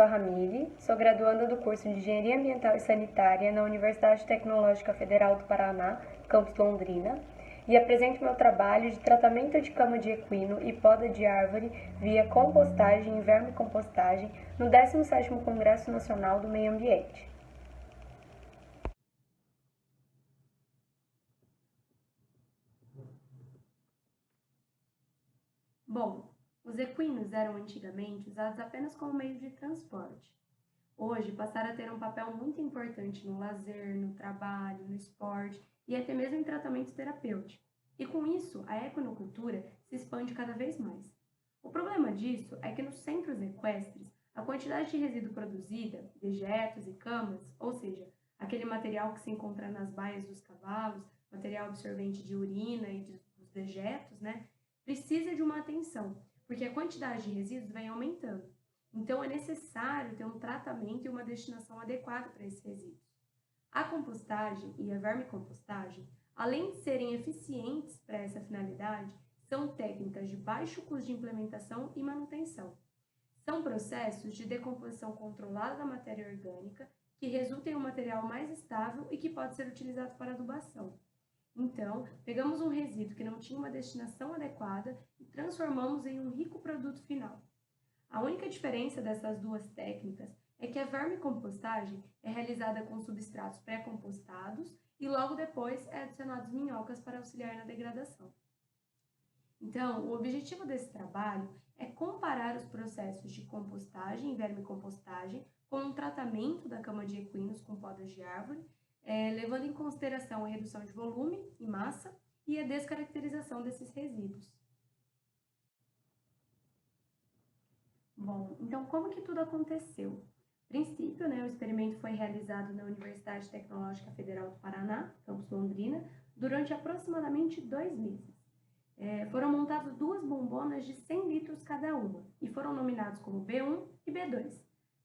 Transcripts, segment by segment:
Ramile, sou graduanda do curso de Engenharia Ambiental e Sanitária na Universidade Tecnológica Federal do Paraná, campus Londrina, e apresento meu trabalho de tratamento de cama de equino e poda de árvore via compostagem e vermicompostagem no 17º Congresso Nacional do Meio Ambiente. Bom, os equinos eram antigamente usados apenas como meio de transporte. Hoje passaram a ter um papel muito importante no lazer, no trabalho, no esporte e até mesmo em tratamento terapêutico. E com isso, a equinocultura se expande cada vez mais. O problema disso é que nos centros equestres, a quantidade de resíduo produzida, dejetos e camas, ou seja, aquele material que se encontra nas baias dos cavalos, material absorvente de urina e dos dejetos, precisa de uma atenção, porque a quantidade de resíduos vem aumentando. Então, é necessário ter um tratamento e uma destinação adequada para esses resíduos. A compostagem e a vermicompostagem, além de serem eficientes para essa finalidade, são técnicas de baixo custo de implementação e manutenção. São processos de decomposição controlada da matéria orgânica que resultam em um material mais estável e que pode ser utilizado para adubação. Então, pegamos um resíduo que não tinha uma destinação adequada e transformamos em um rico produto final. A única diferença dessas duas técnicas é que a vermicompostagem é realizada com substratos pré-compostados e logo depois é adicionados minhocas para auxiliar na degradação. Então, o objetivo desse trabalho é comparar os processos de compostagem e vermicompostagem com um tratamento da cama de equinos com podas de árvore, levando em consideração a redução de volume e massa e a descaracterização desses resíduos. Bom, então como que tudo aconteceu? A princípio, o experimento foi realizado na Universidade Tecnológica Federal do Paraná, campus Londrina, durante aproximadamente 2 meses. Foram montadas 2 bombonas de 100 litros cada uma e foram nominados como B1 e B2.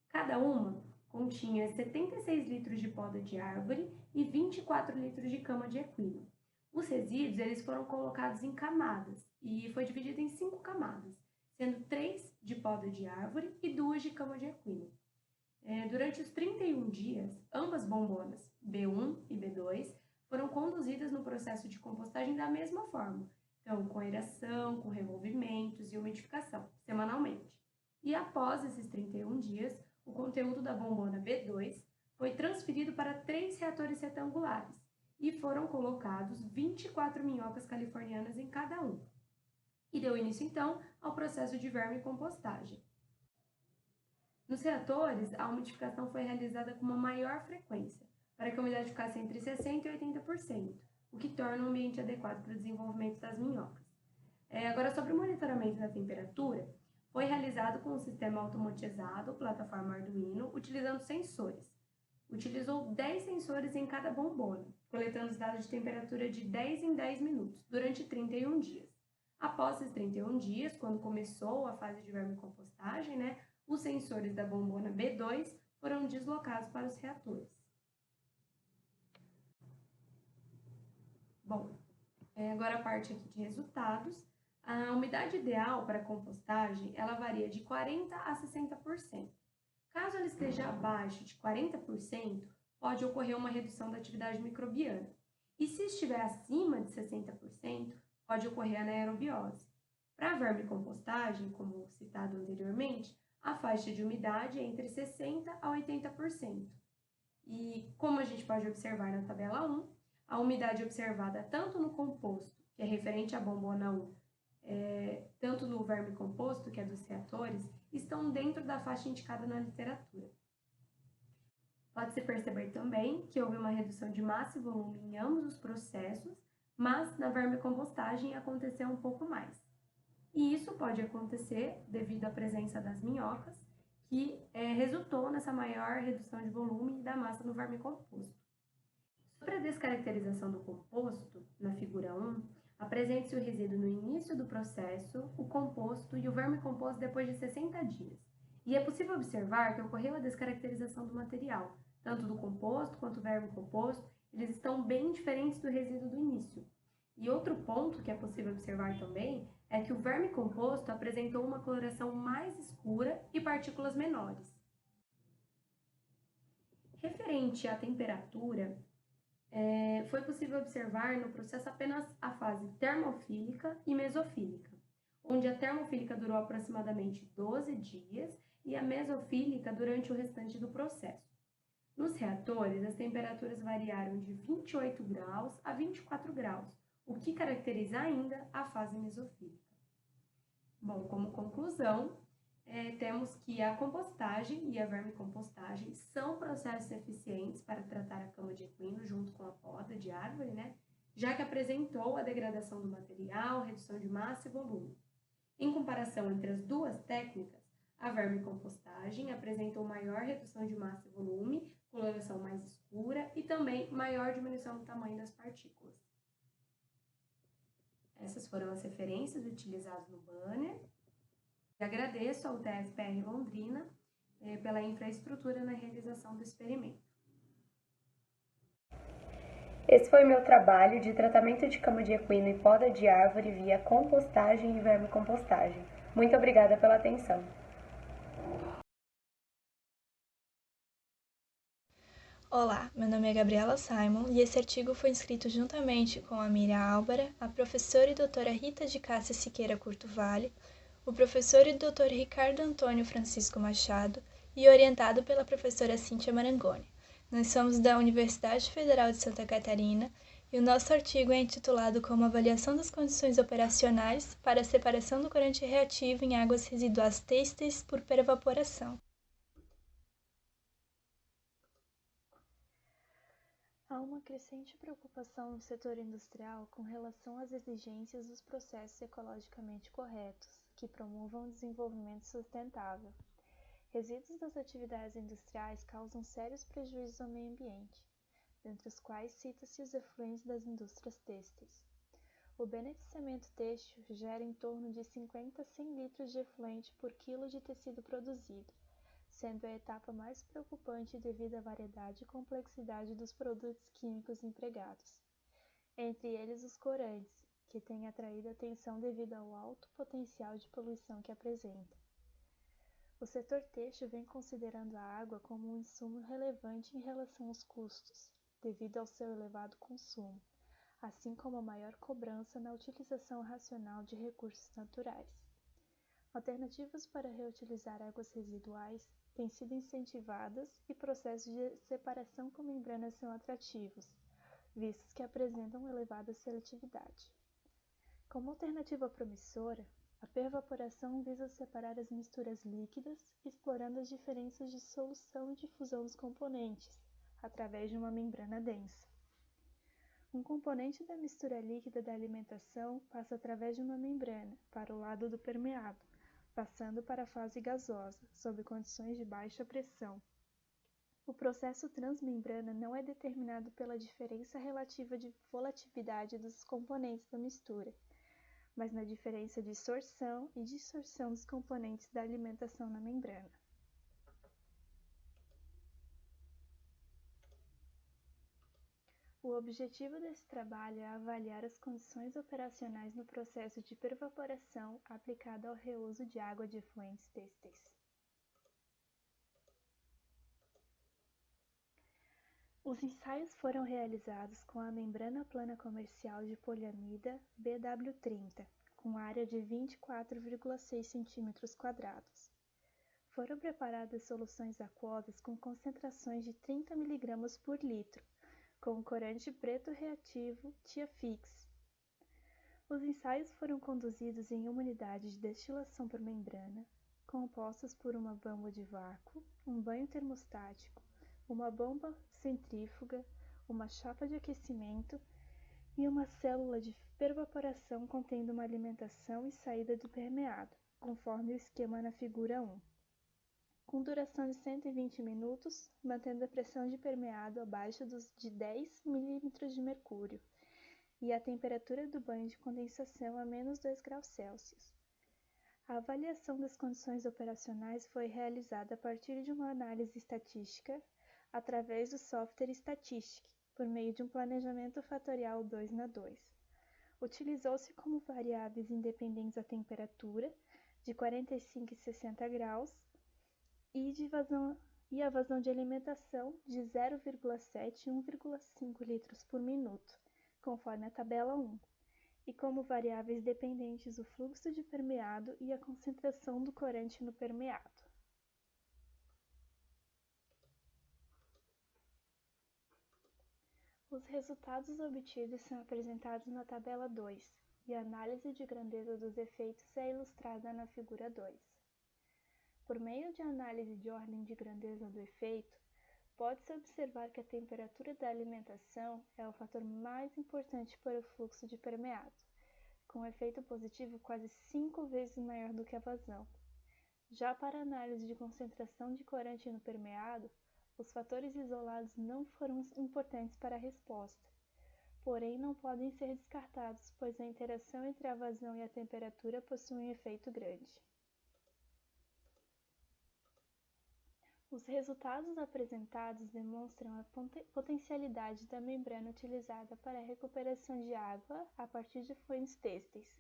Cada uma continha 76 litros de poda de árvore e 24 litros de cama de equino. Os resíduos eles foram colocados em camadas e foi dividido em 5 camadas, sendo 3 de poda de árvore e 2 de cama de equino. Durante os 31 dias, ambas bombonas, B1 e B2, foram conduzidas no processo de compostagem da mesma forma, então com aeração, com revolvimentos e umidificação, semanalmente. E após esses 31 dias, o conteúdo da bombona B2 foi transferido para 3 reatores retangulares e foram colocados 24 minhocas californianas em cada um. E deu início, então, ao processo de vermicompostagem. Nos reatores, a umidificação foi realizada com uma maior frequência, para que a umidade ficasse entre 60% e 80%, o que torna o ambiente adequado para o desenvolvimento das minhocas. Agora, sobre o monitoramento da temperatura, foi realizado com um sistema automatizado, plataforma Arduino, utilizando sensores. Utilizou 10 sensores em cada bombona, coletando os dados de temperatura de 10 em 10 minutos, durante 31 dias. Após esses 31 dias, quando começou a fase de vermicompostagem, os sensores da bombona B2 foram deslocados para os reatores. Bom, agora a parte aqui de resultados. A umidade ideal para a compostagem ela varia de 40% a 60%. Caso ela esteja abaixo de 40%, pode ocorrer uma redução da atividade microbiana. E se estiver acima de 60%, pode ocorrer anaerobiose. Para a vermicompostagem, como citado anteriormente, a faixa de umidade é entre 60% a 80%. E como a gente pode observar na tabela 1, a umidade observada tanto no composto, que é referente à bombona 1, tanto no vermicomposto, que é dos reatores, estão dentro da faixa indicada na literatura. Pode-se perceber também que houve uma redução de massa e volume em ambos os processos, mas na vermicompostagem aconteceu um pouco mais. E isso pode acontecer devido à presença das minhocas, que resultou nessa maior redução de volume e da massa no vermicomposto. Sobre a descaracterização do composto, na figura 1, apresenta-se o resíduo no início do processo, o composto e o vermicomposto depois de 60 dias. E é possível observar que ocorreu a descaracterização do material, tanto do composto quanto do vermicomposto, eles estão bem diferentes do resíduo do início. E outro ponto que é possível observar também é que o vermicomposto apresentou uma coloração mais escura e partículas menores. Referente à temperatura, foi possível observar no processo apenas a fase termofílica e mesofílica, onde a termofílica durou aproximadamente 12 dias e a mesofílica durante o restante do processo. Nos reatores, as temperaturas variaram de 28 graus a 24 graus, o que caracteriza ainda a fase mesofílica. Bom, como conclusão, temos que a compostagem e a vermicompostagem são processos eficientes para tratar a cama de equino junto com a poda de árvore, já que apresentou a degradação do material, redução de massa e volume. Em comparação entre as duas técnicas, a vermicompostagem apresentou maior redução de massa e volume, coloração mais escura e também maior diminuição do tamanho das partículas. Essas foram as referências utilizadas no banner. Agradeço ao TFPR Londrina pela infraestrutura na realização do experimento. Esse foi meu trabalho de tratamento de cama de equino e poda de árvore via compostagem e vermicompostagem. Muito obrigada pela atenção. Olá, meu nome é Gabriela Simon e esse artigo foi escrito juntamente com a Miriam Álvara, a professora e doutora Rita de Cássia Siqueira Curto Vale, o professor e doutor Ricardo Antônio Francisco Machado e orientado pela professora Cíntia Marangoni. Nós somos da Universidade Federal de Santa Catarina e o nosso artigo é intitulado como Avaliação das condições operacionais para a separação do corante reativo em águas residuais têxteis por pervaporação. Há uma crescente preocupação no setor industrial com relação às exigências dos processos ecologicamente corretos, que promovam o desenvolvimento sustentável. Resíduos das atividades industriais causam sérios prejuízos ao meio ambiente, dentre os quais cita-se os efluentes das indústrias têxteis. O beneficiamento têxtil gera em torno de 50 a 100 litros de efluente por quilo de tecido produzido, sendo a etapa mais preocupante devido à variedade e complexidade dos produtos químicos empregados, entre eles os corantes, que têm atraído atenção devido ao alto potencial de poluição que apresenta. O setor têxtil vem considerando a água como um insumo relevante em relação aos custos, devido ao seu elevado consumo, assim como a maior cobrança na utilização racional de recursos naturais. Alternativas para reutilizar águas residuais têm sido incentivadas e processos de separação com membranas são atrativos, vistos que apresentam elevada seletividade. Como alternativa promissora, a pervaporação visa separar as misturas líquidas, explorando as diferenças de solução e difusão dos componentes, através de uma membrana densa. Um componente da mistura líquida da alimentação passa através de uma membrana, para o lado do permeado, passando para a fase gasosa, sob condições de baixa pressão. O processo transmembrana não é determinado pela diferença relativa de volatilidade dos componentes da mistura, mas na diferença de sorção e dissorção dos componentes da alimentação na membrana. O objetivo desse trabalho é avaliar as condições operacionais no processo de pervaporação aplicado ao reuso de água de efluentes têxteis. Os ensaios foram realizados com a membrana plana comercial de poliamida BW30, com área de 24,6 cm². Foram preparadas soluções aquosas com concentrações de 30 mg por litro, com corante preto reativo Tiafix. Os ensaios foram conduzidos em uma unidade de destilação por membrana, compostas por uma bomba de vácuo, um banho termostático, uma bomba centrífuga, uma chapa de aquecimento e uma célula de pervaporação contendo uma alimentação e saída do permeado, conforme o esquema na figura 1. Com duração de 120 minutos, mantendo a pressão de permeado abaixo de 10 mm de mercúrio e a temperatura do banho de condensação a menos 2 graus Celsius. A avaliação das condições operacionais foi realizada a partir de uma análise estatística através do software Statistic, por meio de um planejamento fatorial 2×2. Utilizou-se como variáveis independentes a temperatura, de 45 e 60 graus, e e a vazão de alimentação de 0,7 e 1,5 litros por minuto, conforme a tabela 1, e como variáveis dependentes o fluxo de permeado e a concentração do corante no permeado. Os resultados obtidos são apresentados na tabela 2, e a análise de grandeza dos efeitos é ilustrada na figura 2. Por meio de análise de ordem de grandeza do efeito, pode-se observar que a temperatura da alimentação é o fator mais importante para o fluxo de permeado, com um efeito positivo quase 5 vezes maior do que a vazão. Já para a análise de concentração de corante no permeado, os fatores isolados não foram importantes para a resposta, porém não podem ser descartados, pois a interação entre a vazão e a temperatura possui um efeito grande. Os resultados apresentados demonstram a potencialidade da membrana utilizada para a recuperação de água a partir de fluentes têxteis.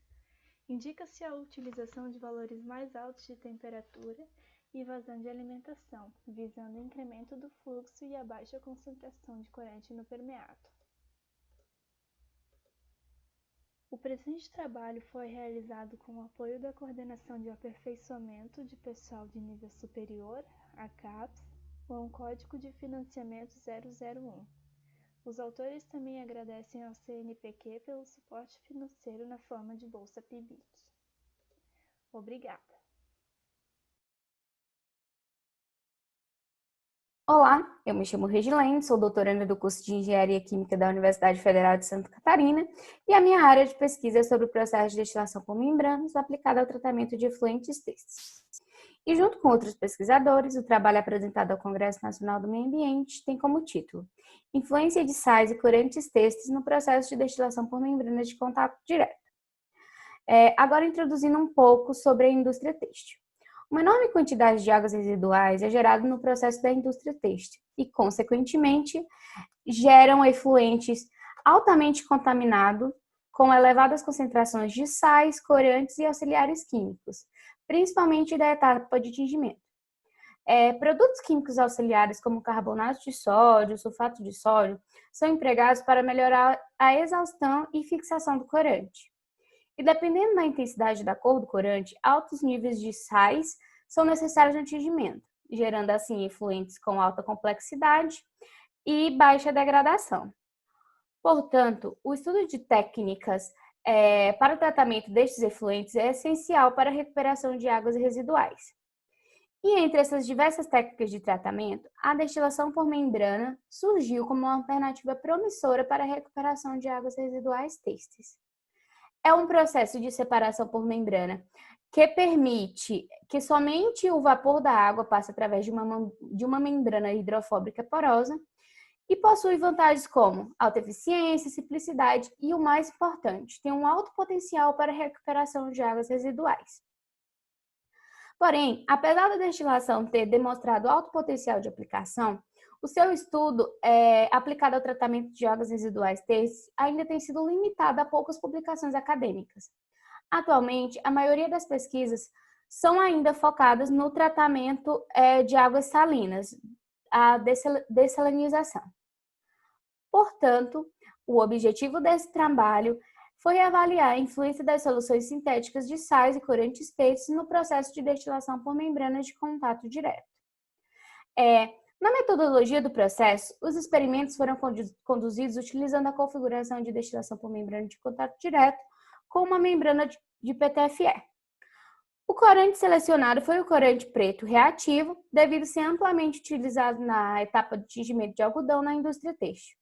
Indica-se a utilização de valores mais altos de temperatura e vazão de alimentação, visando o incremento do fluxo e a baixa concentração de corante no permeado. O presente trabalho foi realizado com o apoio da Coordenação de Aperfeiçoamento de Pessoal de Nível Superior, a CAPES, com o Código de Financiamento 001. Os autores também agradecem ao CNPq pelo suporte financeiro na forma de Bolsa PIBIC. Obrigada! Olá, eu me chamo Regilene, sou doutoranda do curso de Engenharia Química da Universidade Federal de Santa Catarina e a minha área de pesquisa é sobre o processo de destilação por membranas aplicado ao tratamento de efluentes têxteis. E junto com outros pesquisadores, o trabalho apresentado ao Congresso Nacional do Meio Ambiente tem como título Influência de sais e corantes têxteis no processo de destilação por membranas de contato direto. Agora introduzindo um pouco sobre a indústria têxtil. Uma enorme quantidade de águas residuais é gerada no processo da indústria têxtil e, consequentemente, geram efluentes altamente contaminados com elevadas concentrações de sais, corantes e auxiliares químicos, principalmente da etapa de tingimento. Produtos químicos auxiliares como carbonato de sódio, sulfato de sódio, são empregados para melhorar a exaustão e fixação do corante. E dependendo da intensidade da cor do corante, altos níveis de sais são necessários no tingimento, gerando assim efluentes com alta complexidade e baixa degradação. Portanto, o estudo de técnicas para o tratamento destes efluentes é essencial para a recuperação de águas residuais. E entre essas diversas técnicas de tratamento, a destilação por membrana surgiu como uma alternativa promissora para a recuperação de águas residuais têxteis. É um processo de separação por membrana que permite que somente o vapor da água passe através de uma membrana hidrofóbica porosa e possui vantagens como alta eficiência, simplicidade e, o mais importante, tem um alto potencial para a recuperação de águas residuais. Porém, apesar da destilação ter demonstrado alto potencial de aplicação, o seu estudo aplicado ao tratamento de águas residuais têxteis ainda tem sido limitado a poucas publicações acadêmicas. Atualmente, a maioria das pesquisas são ainda focadas no tratamento de águas salinas, a dessalinização. Portanto, o objetivo desse trabalho foi avaliar a influência das soluções sintéticas de sais e corantes têxteis no processo de destilação por membranas de contato direto. Na metodologia do processo, os experimentos foram conduzidos utilizando a configuração de destilação por membrana de contato direto com uma membrana de PTFE. O corante selecionado foi o corante preto reativo, devido ser amplamente utilizado na etapa de tingimento de algodão na indústria têxtil.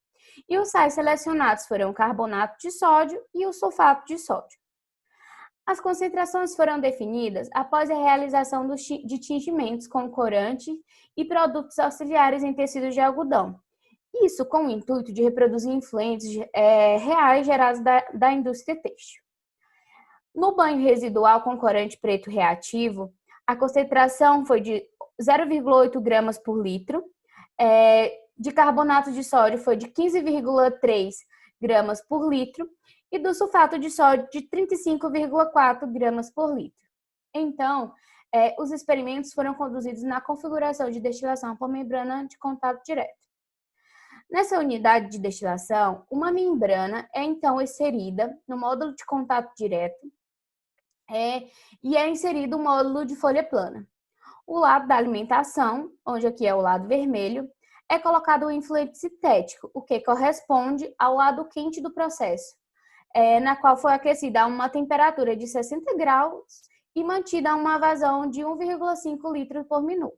E os sais selecionados foram o carbonato de sódio e o sulfato de sódio. As concentrações foram definidas após a realização de tingimentos com corante e produtos auxiliares em tecidos de algodão. Isso com o intuito de reproduzir influentes reais gerados da indústria têxtil. No banho residual com corante preto reativo, a concentração foi de 0,8 gramas por litro, de carbonato de sódio foi de 15,3 gramas por litro e do sulfato de sódio de 35,4 gramas por litro. Então, os experimentos foram conduzidos na configuração de destilação por membrana de contato direto. Nessa unidade de destilação, uma membrana é então inserida no módulo de contato direto e é inserido o módulo de folha plana. O lado da alimentação, onde aqui é o lado vermelho, é colocado o influente sintético, o que corresponde ao lado quente do processo, na qual foi aquecida a uma temperatura de 60 graus e mantida a uma vazão de 1,5 litros por minuto.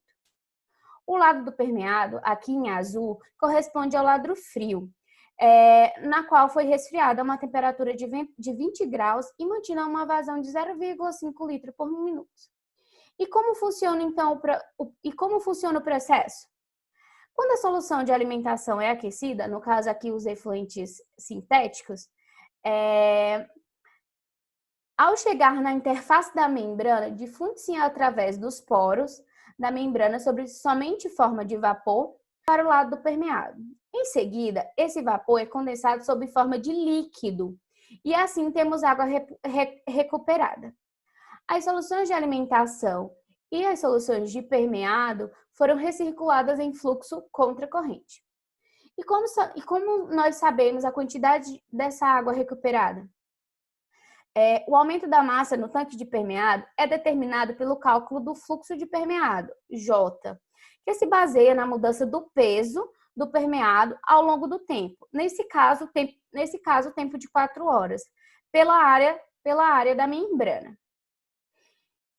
O lado do permeado, aqui em azul, corresponde ao lado frio, na qual foi resfriada a uma temperatura de 20 graus e mantida a uma vazão de 0,5 litros por minuto. E como funciona, então, o processo? Quando a solução de alimentação é aquecida, no caso aqui os efluentes sintéticos, ao chegar na interface da membrana, difunde-se através dos poros da membrana sobre somente forma de vapor para o lado do permeado. Em seguida, esse vapor é condensado sob forma de líquido e assim temos água recuperada. As soluções de alimentação e as soluções de permeado foram recirculadas em fluxo contracorrente. E como nós sabemos a quantidade dessa água recuperada? O aumento da massa no tanque de permeado é determinado pelo cálculo do fluxo de permeado, J, que se baseia na mudança do peso do permeado ao longo do tempo. Nesse caso, o tempo de 4 horas, pela área da membrana.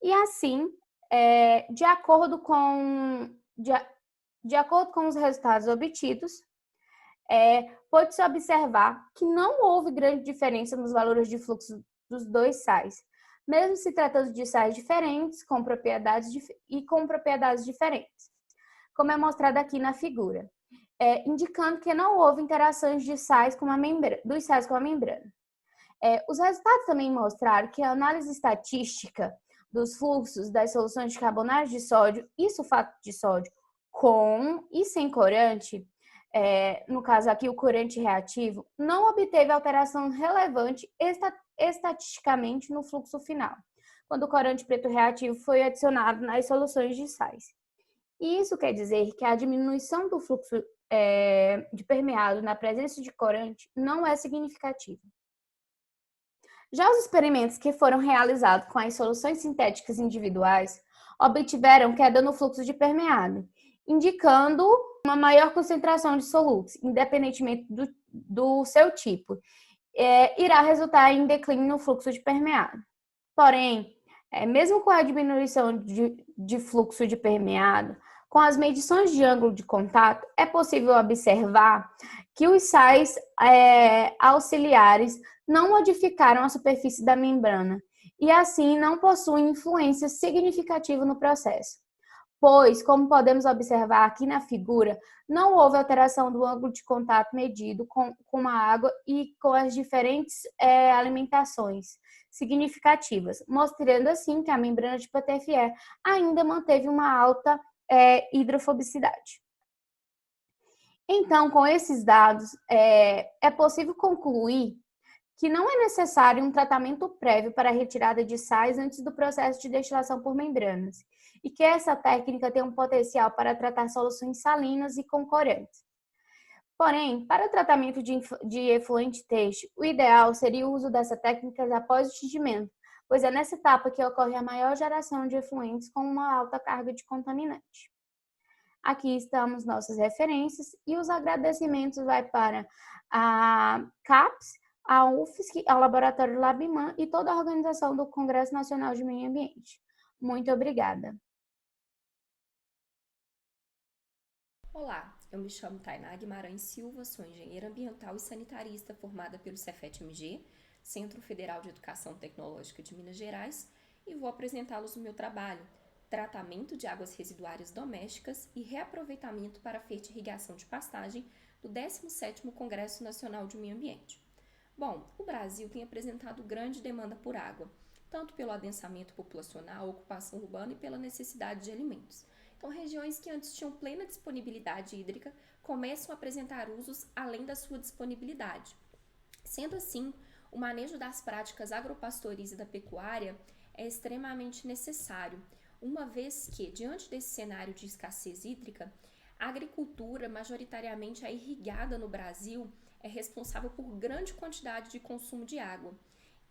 E assim, de acordo com os resultados obtidos, pode-se observar que não houve grande diferença nos valores de fluxo dos dois sais, mesmo se tratando de sais diferentes com propriedades diferentes, como é mostrado aqui na figura, indicando que não houve interações dos sais com a membrana. Os resultados também mostraram que a análise estatística dos fluxos das soluções de carbonato de sódio e sulfato de sódio com e sem corante, no caso aqui o corante reativo, não obteve alteração relevante estatisticamente no fluxo final, quando o corante preto reativo foi adicionado nas soluções de sais. E isso quer dizer que a diminuição do fluxo de permeado na presença de corante não é significativa. Já os experimentos que foram realizados com as soluções sintéticas individuais obtiveram queda no fluxo de permeado, indicando uma maior concentração de solutos, independentemente do seu tipo, irá resultar em declínio no fluxo de permeado. Porém, mesmo com a diminuição de fluxo de permeado, com as medições de ângulo de contato, é possível observar que os sais auxiliares não modificaram a superfície da membrana e, assim, não possuem influência significativa no processo. Pois, como podemos observar aqui na figura, não houve alteração do ângulo de contato medido com a água e com as diferentes alimentações significativas, mostrando assim que a membrana de PTFE ainda manteve uma alta hidrofobicidade. Então, com esses dados, é possível concluir que não é necessário um tratamento prévio para a retirada de sais antes do processo de destilação por membranas, e que essa técnica tem um potencial para tratar soluções salinas e com corantes. Porém, para o tratamento de efluente têxtil, o ideal seria o uso dessa técnica após o tingimento, pois é nessa etapa que ocorre a maior geração de efluentes com uma alta carga de contaminante. Aqui estamos nossas referências e os agradecimentos vai para a CAPES, a UFSC, ao Laboratório Labiman e toda a organização do Congresso Nacional de Meio Ambiente. Muito obrigada. Olá, eu me chamo Tainá Guimarães Silva, sou engenheira ambiental e sanitarista formada pelo Cefet-MG, Centro Federal de Educação Tecnológica de Minas Gerais, e vou apresentá-los o meu trabalho, Tratamento de Águas Residuárias Domésticas e Reaproveitamento para Fertirrigação de Pastagem do 17º Congresso Nacional de Meio Ambiente. Bom, o Brasil tem apresentado grande demanda por água, tanto pelo adensamento populacional, ocupação urbana e pela necessidade de alimentos. Então, regiões que antes tinham plena disponibilidade hídrica começam a apresentar usos além da sua disponibilidade. Sendo assim, o manejo das práticas agropastoris e da pecuária é extremamente necessário, uma vez que, diante desse cenário de escassez hídrica, a agricultura, majoritariamente a irrigada no Brasil, é responsável por grande quantidade de consumo de água.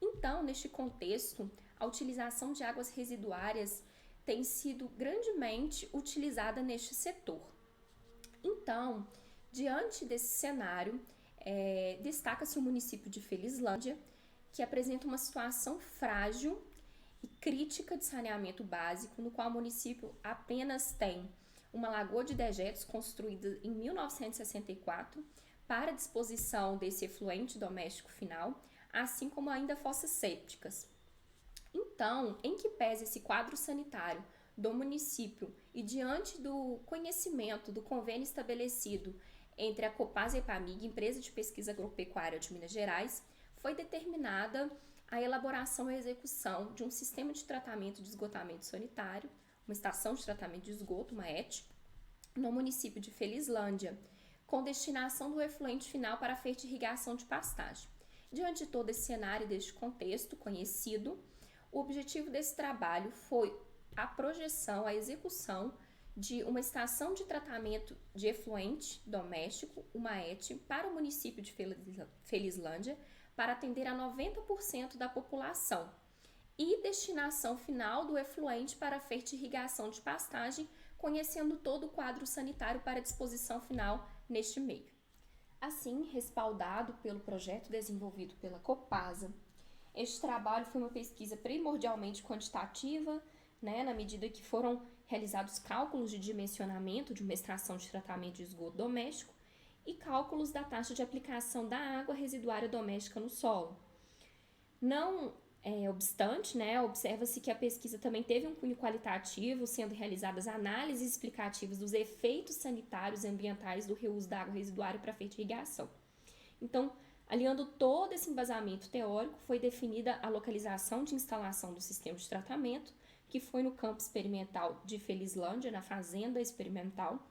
Então, neste contexto, a utilização de águas residuárias tem sido grandemente utilizada neste setor. Então, diante desse cenário, destaca-se o município de Felizlândia, que apresenta uma situação frágil e crítica de saneamento básico, no qual o município apenas tem uma lagoa de dejetos construída em 1964 para disposição desse efluente doméstico final, assim como ainda fossas sépticas. Então, em que pese esse quadro sanitário do município e diante do conhecimento do convênio estabelecido entre a Copasa e a EPAMIG, Empresa de Pesquisa Agropecuária de Minas Gerais, foi determinada a elaboração e execução de um sistema de tratamento de esgotamento sanitário, uma estação de tratamento de esgoto, uma ET, no município de Felizlândia, com destinação do efluente final para a fertirrigação de pastagem. Diante de todo esse cenário e deste contexto conhecido, o objetivo desse trabalho foi a projeção, a execução de uma estação de tratamento de efluente doméstico, uma ET, para o município de Felizlândia, para atender a 90% da população, e destinação final do efluente para a fertirrigação de pastagem, conhecendo todo o quadro sanitário para disposição final neste meio. Assim, respaldado pelo projeto desenvolvido pela Copasa, este trabalho foi uma pesquisa primordialmente quantitativa, na medida que foram realizados cálculos de dimensionamento de uma estação de tratamento de esgoto doméstico e cálculos da taxa de aplicação da água residuária doméstica no solo. Não obstante, observa-se que a pesquisa também teve um cunho qualitativo, sendo realizadas análises explicativas dos efeitos sanitários e ambientais do reuso da água residuária para fertirrigação. Então, aliando todo esse embasamento teórico, foi definida a localização de instalação do sistema de tratamento, que foi no campo experimental de Felizlândia, na fazenda experimental.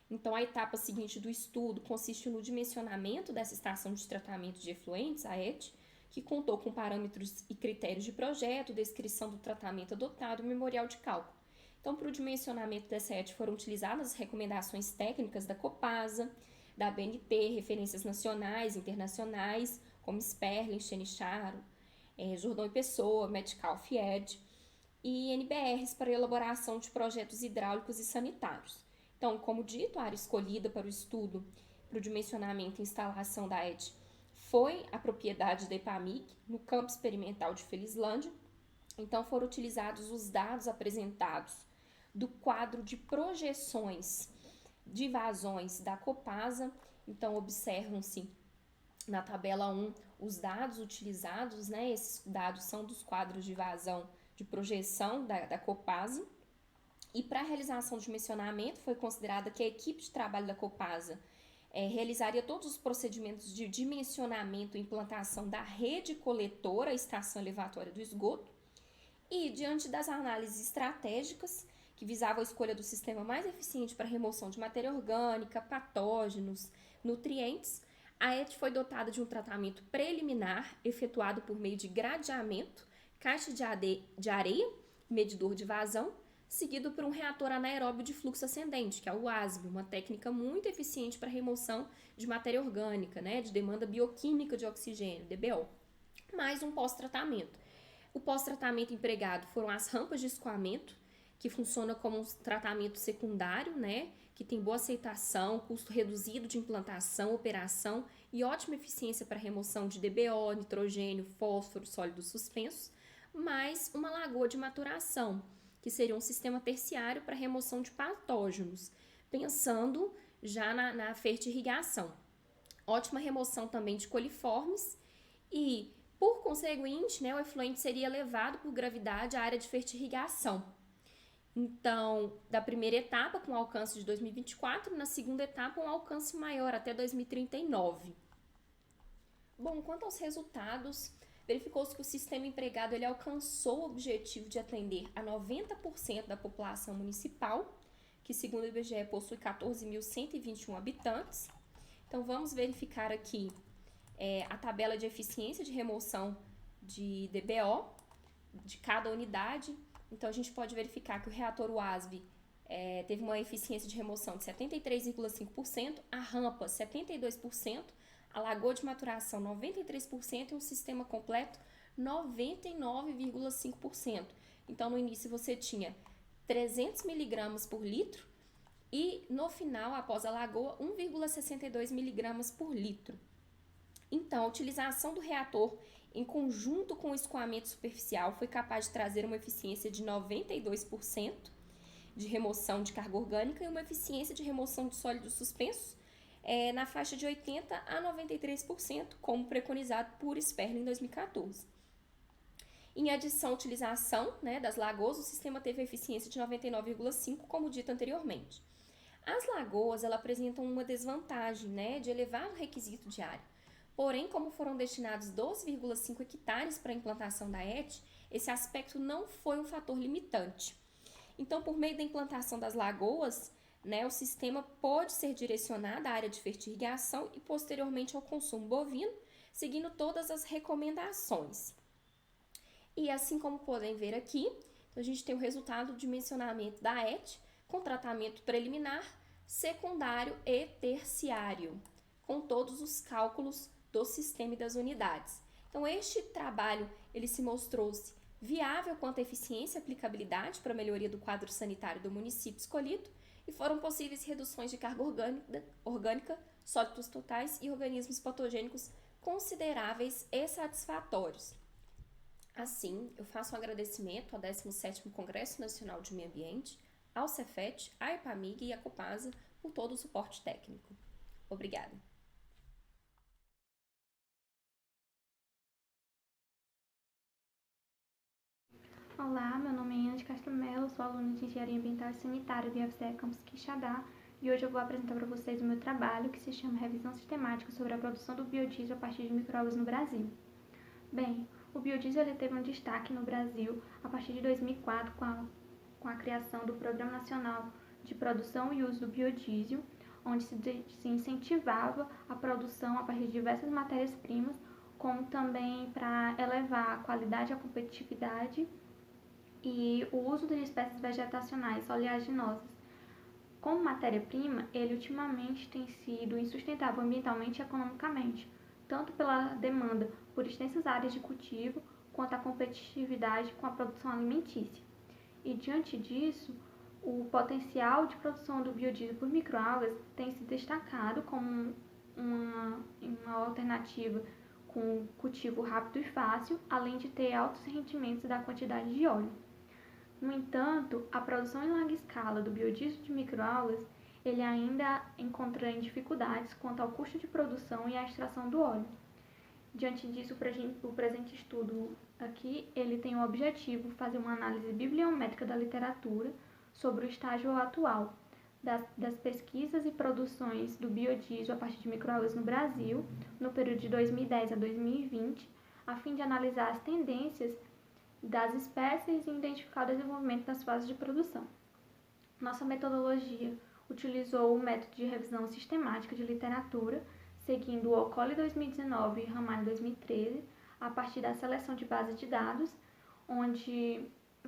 Então, a etapa seguinte do estudo consiste no dimensionamento dessa estação de tratamento de efluentes, a ET, que contou com parâmetros e critérios de projeto, descrição do tratamento adotado e memorial de cálculo. Então, para o dimensionamento dessa ET foram utilizadas as recomendações técnicas da Copasa, da BNT, referências nacionais e internacionais, como Sperling, Chenicharo, Jordão e Pessoa, Metcalf e Ed, e NBRs para elaboração de projetos hidráulicos e sanitários. Então, como dito, a área escolhida para o estudo, para o dimensionamento e instalação da ET foi a propriedade da EPAMIG, no campo experimental de Felizlândia. Então, foram utilizados os dados apresentados do quadro de projeções de vazões da Copasa. Então, observam-se na tabela 1 os dados utilizados, esses dados são dos quadros de vazão de projeção da Copasa. E para a realização do dimensionamento, foi considerada que a equipe de trabalho da Copasa realizaria todos os procedimentos de dimensionamento e implantação da rede coletora, a estação elevatória do esgoto, e diante das análises estratégicas que visavam a escolha do sistema mais eficiente para a remoção de matéria orgânica, patógenos, nutrientes, a ET foi dotada de um tratamento preliminar efetuado por meio de gradeamento, caixa de areia, medidor de vazão, seguido por um reator anaeróbio de fluxo ascendente, que é o ASB, uma técnica muito eficiente para a remoção de matéria orgânica, de demanda bioquímica de oxigênio, DBO, mais um pós-tratamento. O pós-tratamento empregado foram as rampas de escoamento, que funciona como um tratamento secundário, que tem boa aceitação, custo reduzido de implantação, operação e ótima eficiência para remoção de DBO, nitrogênio, fósforo, sólidos suspensos, mais uma lagoa de maturação, que seria um sistema terciário para remoção de patógenos, pensando já na fertirrigação. Ótima remoção também de coliformes e, por conseguinte, o efluente seria levado por gravidade à área de fertirrigação. Então, da primeira etapa, com alcance de 2024, na segunda etapa, um alcance maior, até 2039. Bom, quanto aos resultados, verificou-se que o sistema empregado ele alcançou o objetivo de atender a 90% da população municipal, que segundo o IBGE possui 14.121 habitantes. Então, vamos verificar aqui a tabela de eficiência de remoção de DBO de cada unidade, Então, a gente pode verificar que o reator WASV teve uma eficiência de remoção de 73,5%, a rampa 72%, a lagoa de maturação 93% e o sistema completo 99,5%. Então, no início você tinha 300 miligramas por litro e no final, após a lagoa, 1,62 miligramas por litro. Então, a utilização do reator em conjunto com o escoamento superficial foi capaz de trazer uma eficiência de 92% de remoção de carga orgânica e uma eficiência de remoção de sólidos suspensos na faixa de 80% a 93%, como preconizado por Sperling em 2014. Em adição à utilização das lagoas, o sistema teve a eficiência de 99,5%, como dito anteriormente. As lagoas apresentam uma desvantagem de elevado requisito de área. Porém, como foram destinados 12,5 hectares para a implantação da ET, esse aspecto não foi um fator limitante. Então, por meio da implantação das lagoas, o sistema pode ser direcionado à área de fertirrigação e posteriormente ao consumo bovino, seguindo todas as recomendações. E assim como podem ver aqui, a gente tem o resultado do dimensionamento da ET com tratamento preliminar, secundário e terciário, com todos os cálculos do sistema e das unidades. Então, este trabalho ele se mostrou-se viável quanto à eficiência e aplicabilidade para a melhoria do quadro sanitário do município escolhido e foram possíveis reduções de carga orgânica, sólidos totais e organismos patogênicos consideráveis e satisfatórios. Assim, eu faço um agradecimento ao 17º Congresso Nacional de Meio Ambiente, ao Cefet, à EPAMIG e à Copasa por todo o suporte técnico. Obrigada. Olá, meu nome é Ana de Castro Melo, sou aluna de Engenharia Ambiental e Sanitária do IFCE Campus Quixadá e hoje eu vou apresentar para vocês o meu trabalho que se chama Revisão Sistemática sobre a produção do biodiesel a partir de micro-algas no Brasil. Bem, o biodiesel teve um destaque no Brasil a partir de 2004 com a criação do Programa Nacional de Produção e Uso do Biodiesel, onde se incentivava a produção a partir de diversas matérias-primas, como também para elevar a qualidade e a competitividade e o uso de espécies vegetacionais oleaginosas. Como matéria-prima, ele ultimamente tem sido insustentável ambientalmente e economicamente, tanto pela demanda por extensas áreas de cultivo, quanto a competitividade com a produção alimentícia. E diante disso, o potencial de produção do biodiesel por microalgas tem se destacado como uma alternativa com cultivo rápido e fácil, além de ter altos rendimentos da quantidade de óleo. No entanto, a produção em larga escala do biodiesel de microalgas, ele ainda encontra dificuldades quanto ao custo de produção e à extração do óleo. Diante disso, o presente estudo aqui, ele tem o objetivo de fazer uma análise bibliométrica da literatura sobre o estágio atual das pesquisas e produções do biodiesel a partir de microalgas no Brasil, no período de 2010 a 2020, a fim de analisar as tendências das espécies e identificar o desenvolvimento das fases de produção. Nossa metodologia utilizou o método de revisão sistemática de literatura, seguindo o OCOLE 2019 e Ramalho 2013, a partir da seleção de bases de dados, onde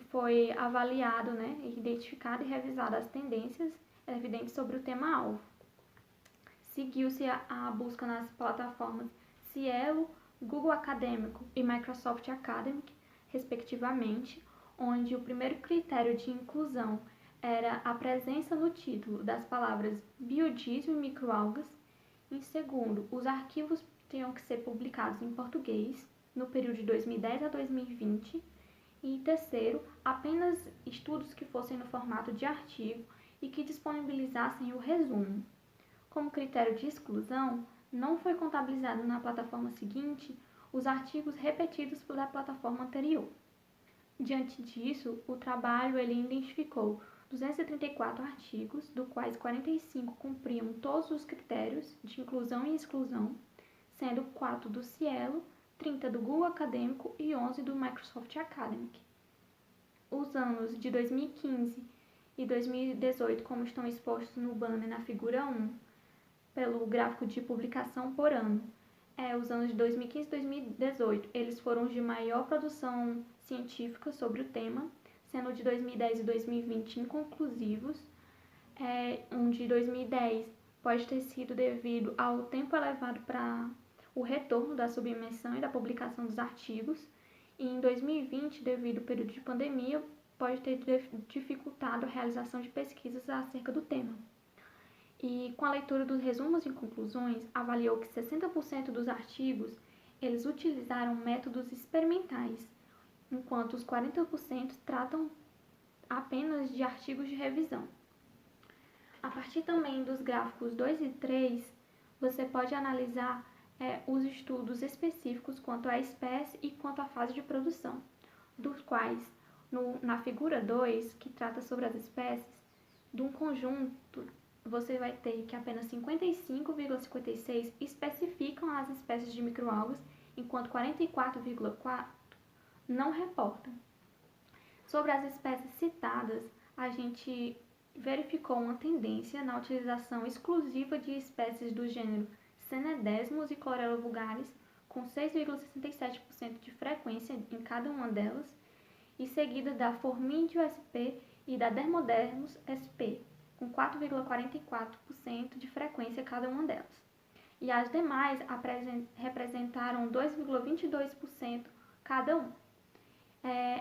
foi avaliado, identificado e revisado as tendências evidentes sobre o tema-alvo. Seguiu-se a busca nas plataformas Cielo, Google Acadêmico e Microsoft Academic, respectivamente, onde o primeiro critério de inclusão era a presença no título das palavras biodiesel e microalgas. Em segundo, os arquivos tinham que ser publicados em português no período de 2010 a 2020. E em terceiro, apenas estudos que fossem no formato de artigo e que disponibilizassem o resumo. Como critério de exclusão, não foi contabilizado na plataforma seguinte os artigos repetidos da plataforma anterior. Diante disso, o trabalho identificou 234 artigos, dos quais 45 cumpriam todos os critérios de inclusão e exclusão, sendo 4 do Cielo, 30 do Google Acadêmico e 11 do Microsoft Academic. Os anos de 2015 e 2018, como estão expostos no banner na figura 1, pelo gráfico de publicação por ano, os anos de 2015 e 2018, eles foram os de maior produção científica sobre o tema, sendo o de 2010 e 2020 inconclusivos. Um de 2010 pode ter sido devido ao tempo elevado para o retorno da submissão e da publicação dos artigos, e em 2020, devido ao período de pandemia, pode ter dificultado a realização de pesquisas acerca do tema. E com a leitura dos resumos e conclusões, avaliou que 60% dos artigos eles utilizaram métodos experimentais, enquanto os 40% tratam apenas de artigos de revisão. A partir também dos gráficos 2 e 3, você pode analisar os estudos específicos quanto à espécie e quanto à fase de produção, dos quais, na figura 2, que trata sobre as espécies, de um conjunto, você vai ter que apenas 55,56 especificam as espécies de microalgas, enquanto 44,4 não reportam. Sobre as espécies citadas, a gente verificou uma tendência na utilização exclusiva de espécies do gênero Cenedesmus e Chlorella vulgaris, com 6,67% de frequência em cada uma delas, e seguida da Formidio sp e da Dermodermus sp, com 4,44% de frequência cada uma delas. E as demais representaram 2,22% cada um.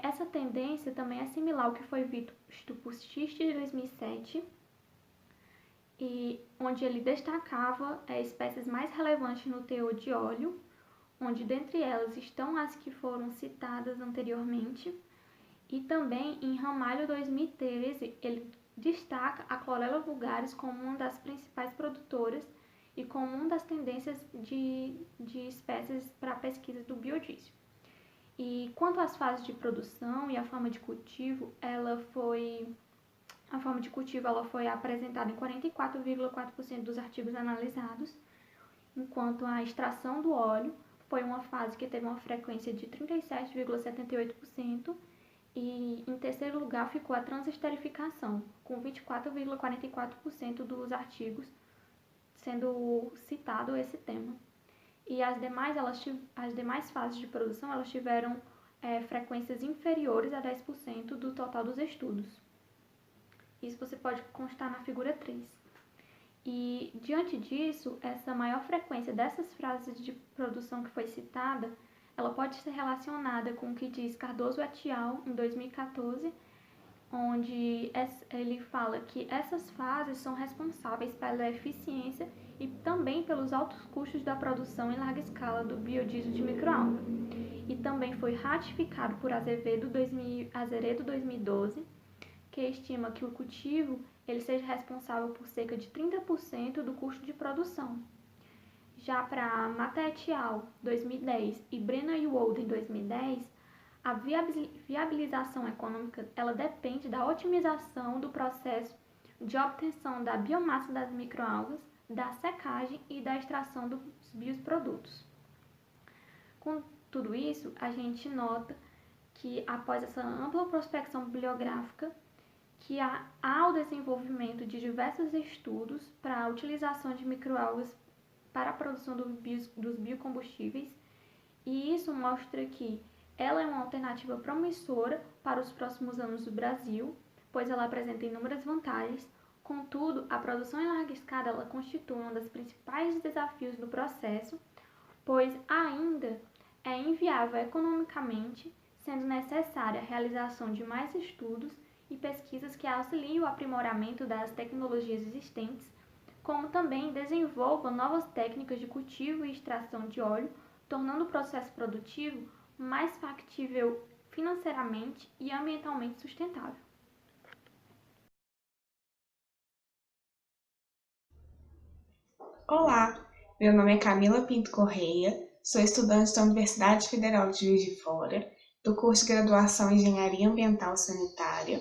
Essa tendência também é similar ao que foi visto por Schist de 2007, e onde ele destacava espécies mais relevantes no teor de óleo, onde dentre elas estão as que foram citadas anteriormente, e também em Ramalho 2013 ele destaca a Chlorella vulgaris como uma das principais produtoras e como uma das tendências de espécies para a pesquisa do biodiesel. E quanto às fases de produção e a forma de cultivo, ela foi apresentada em 44,4% dos artigos analisados, enquanto a extração do óleo foi uma fase que teve uma frequência de 37,78%, e em terceiro lugar ficou a transesterificação, com 24,44% dos artigos sendo citado esse tema. E as demais fases de produção elas tiveram frequências inferiores a 10% do total dos estudos. Isso você pode constar na figura 3. E, diante disso, essa maior frequência dessas fases de produção que foi citada, ela pode ser relacionada com o que diz Cardoso et al. Em 2014, onde ele fala que essas fases são responsáveis pela eficiência e também pelos altos custos da produção em larga escala do biodiesel de microalga. E também foi ratificado por Azeredo 2012, que estima que o cultivo ele seja responsável por cerca de 30% do custo de produção. Já para Mata et al. 2010 e Brenner e Wolden 2010, a viabilização econômica ela depende da otimização do processo de obtenção da biomassa das microalgas, da secagem e da extração dos bioprodutos. Com tudo isso, a gente nota que após essa ampla prospecção bibliográfica, que há o desenvolvimento de diversos estudos para a utilização de microalgas para a produção dos biocombustíveis, e isso mostra que ela é uma alternativa promissora para os próximos anos do Brasil, pois ela apresenta inúmeras vantagens. Contudo, a produção em larga escala ela constitui um dos principais desafios do processo, pois ainda é inviável economicamente, sendo necessária a realização de mais estudos e pesquisas que auxiliem o aprimoramento das tecnologias existentes, como também desenvolvam novas técnicas de cultivo e extração de óleo, tornando o processo produtivo mais factível financeiramente e ambientalmente sustentável. Olá, meu nome é Camila Pinto Correia, sou estudante da Universidade Federal de Juiz de Fora, do curso de graduação em Engenharia Ambiental e Sanitária,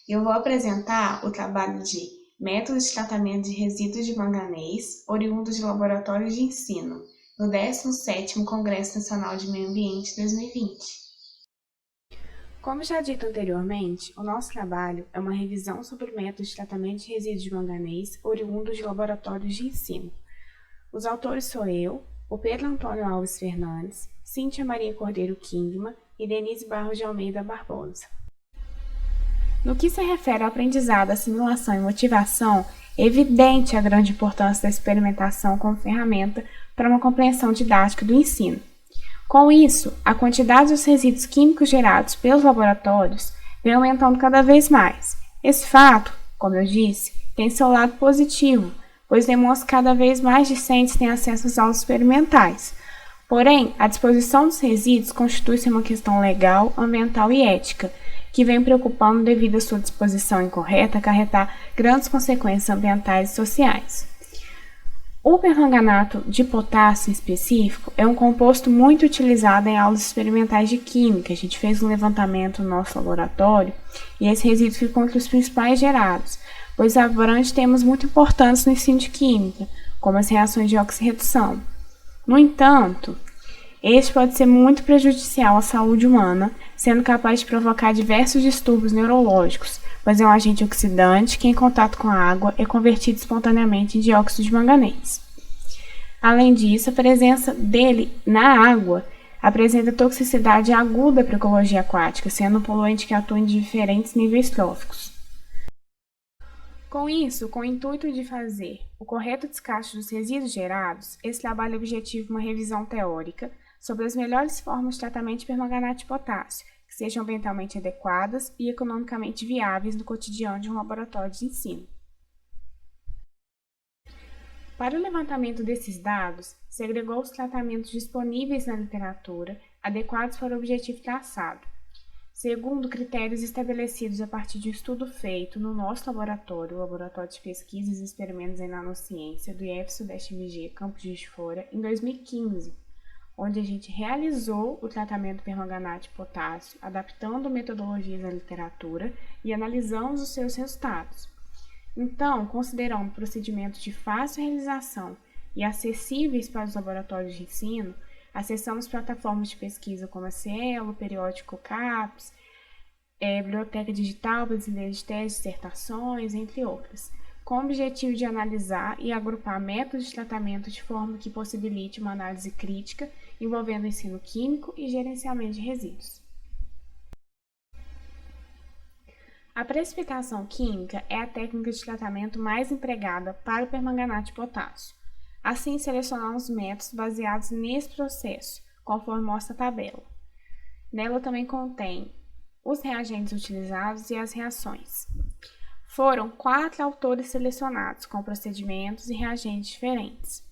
e eu vou apresentar o trabalho de Métodos de Tratamento de Resíduos de Manganês, oriundos de laboratórios de ensino, no 17º Congresso Nacional de Meio Ambiente 2020. Como já dito anteriormente, o nosso trabalho é uma revisão sobre métodos de tratamento de resíduos de manganês oriundos de laboratórios de ensino. Os autores sou eu, o Pedro Antônio Alves Fernandes, Cíntia Maria Cordeiro Kingma e Denise Barros de Almeida Barbosa. No que se refere ao aprendizado, assimilação e motivação, é evidente a grande importância da experimentação como ferramenta para uma compreensão didática do ensino. Com isso, a quantidade dos resíduos químicos gerados pelos laboratórios vem aumentando cada vez mais. Esse fato, como eu disse, tem seu lado positivo, pois demonstra que cada vez mais discentes têm acesso às aulas experimentais. Porém, a disposição dos resíduos constitui-se uma questão legal, ambiental e ética, que vem preocupando devido à sua disposição incorreta acarretar grandes consequências ambientais e sociais. O permanganato de potássio em específico é um composto muito utilizado em aulas experimentais de química. A gente fez um levantamento no nosso laboratório e esse resíduo ficou entre os principais gerados, pois abrange temas muito importantes no ensino de química, como as reações de oxirredução. No entanto, este pode ser muito prejudicial à saúde humana, sendo capaz de provocar diversos distúrbios neurológicos, pois é um agente oxidante que, em contato com a água, é convertido espontaneamente em dióxido de manganês. Além disso, a presença dele na água apresenta toxicidade aguda para a ecologia aquática, sendo um poluente que atua em diferentes níveis tróficos. Com isso, com o intuito de fazer o correto descarte dos resíduos gerados, esse trabalho objetiva uma revisão teórica sobre as melhores formas de tratamento de permanganato de potássio, que sejam ambientalmente adequadas e economicamente viáveis no cotidiano de um laboratório de ensino. Para o levantamento desses dados, se agregou os tratamentos disponíveis na literatura, adequados para o objetivo traçado, segundo critérios estabelecidos a partir de um estudo feito no nosso laboratório, o Laboratório de Pesquisas e Experimentos em Nanociência, do IF-Sudeste-MG, Campus de Juiz de Fora, em 2015, onde a gente realizou o tratamento do permanganato de potássio, adaptando metodologias à literatura e analisamos os seus resultados. Então, considerando procedimentos de fácil realização e acessíveis para os laboratórios de ensino, acessamos plataformas de pesquisa como a Cielo, o periódico CAPES, Biblioteca Digital Brasileira de Tese e Dissertações, entre outras, com o objetivo de analisar e agrupar métodos de tratamento de forma que possibilite uma análise crítica envolvendo ensino químico e gerenciamento de resíduos. A precipitação química é a técnica de tratamento mais empregada para o permanganato de potássio. Assim, selecionamos métodos baseados nesse processo, conforme mostra a tabela. Nela também contém os reagentes utilizados e as reações. Foram 4 autores selecionados, com procedimentos e reagentes diferentes.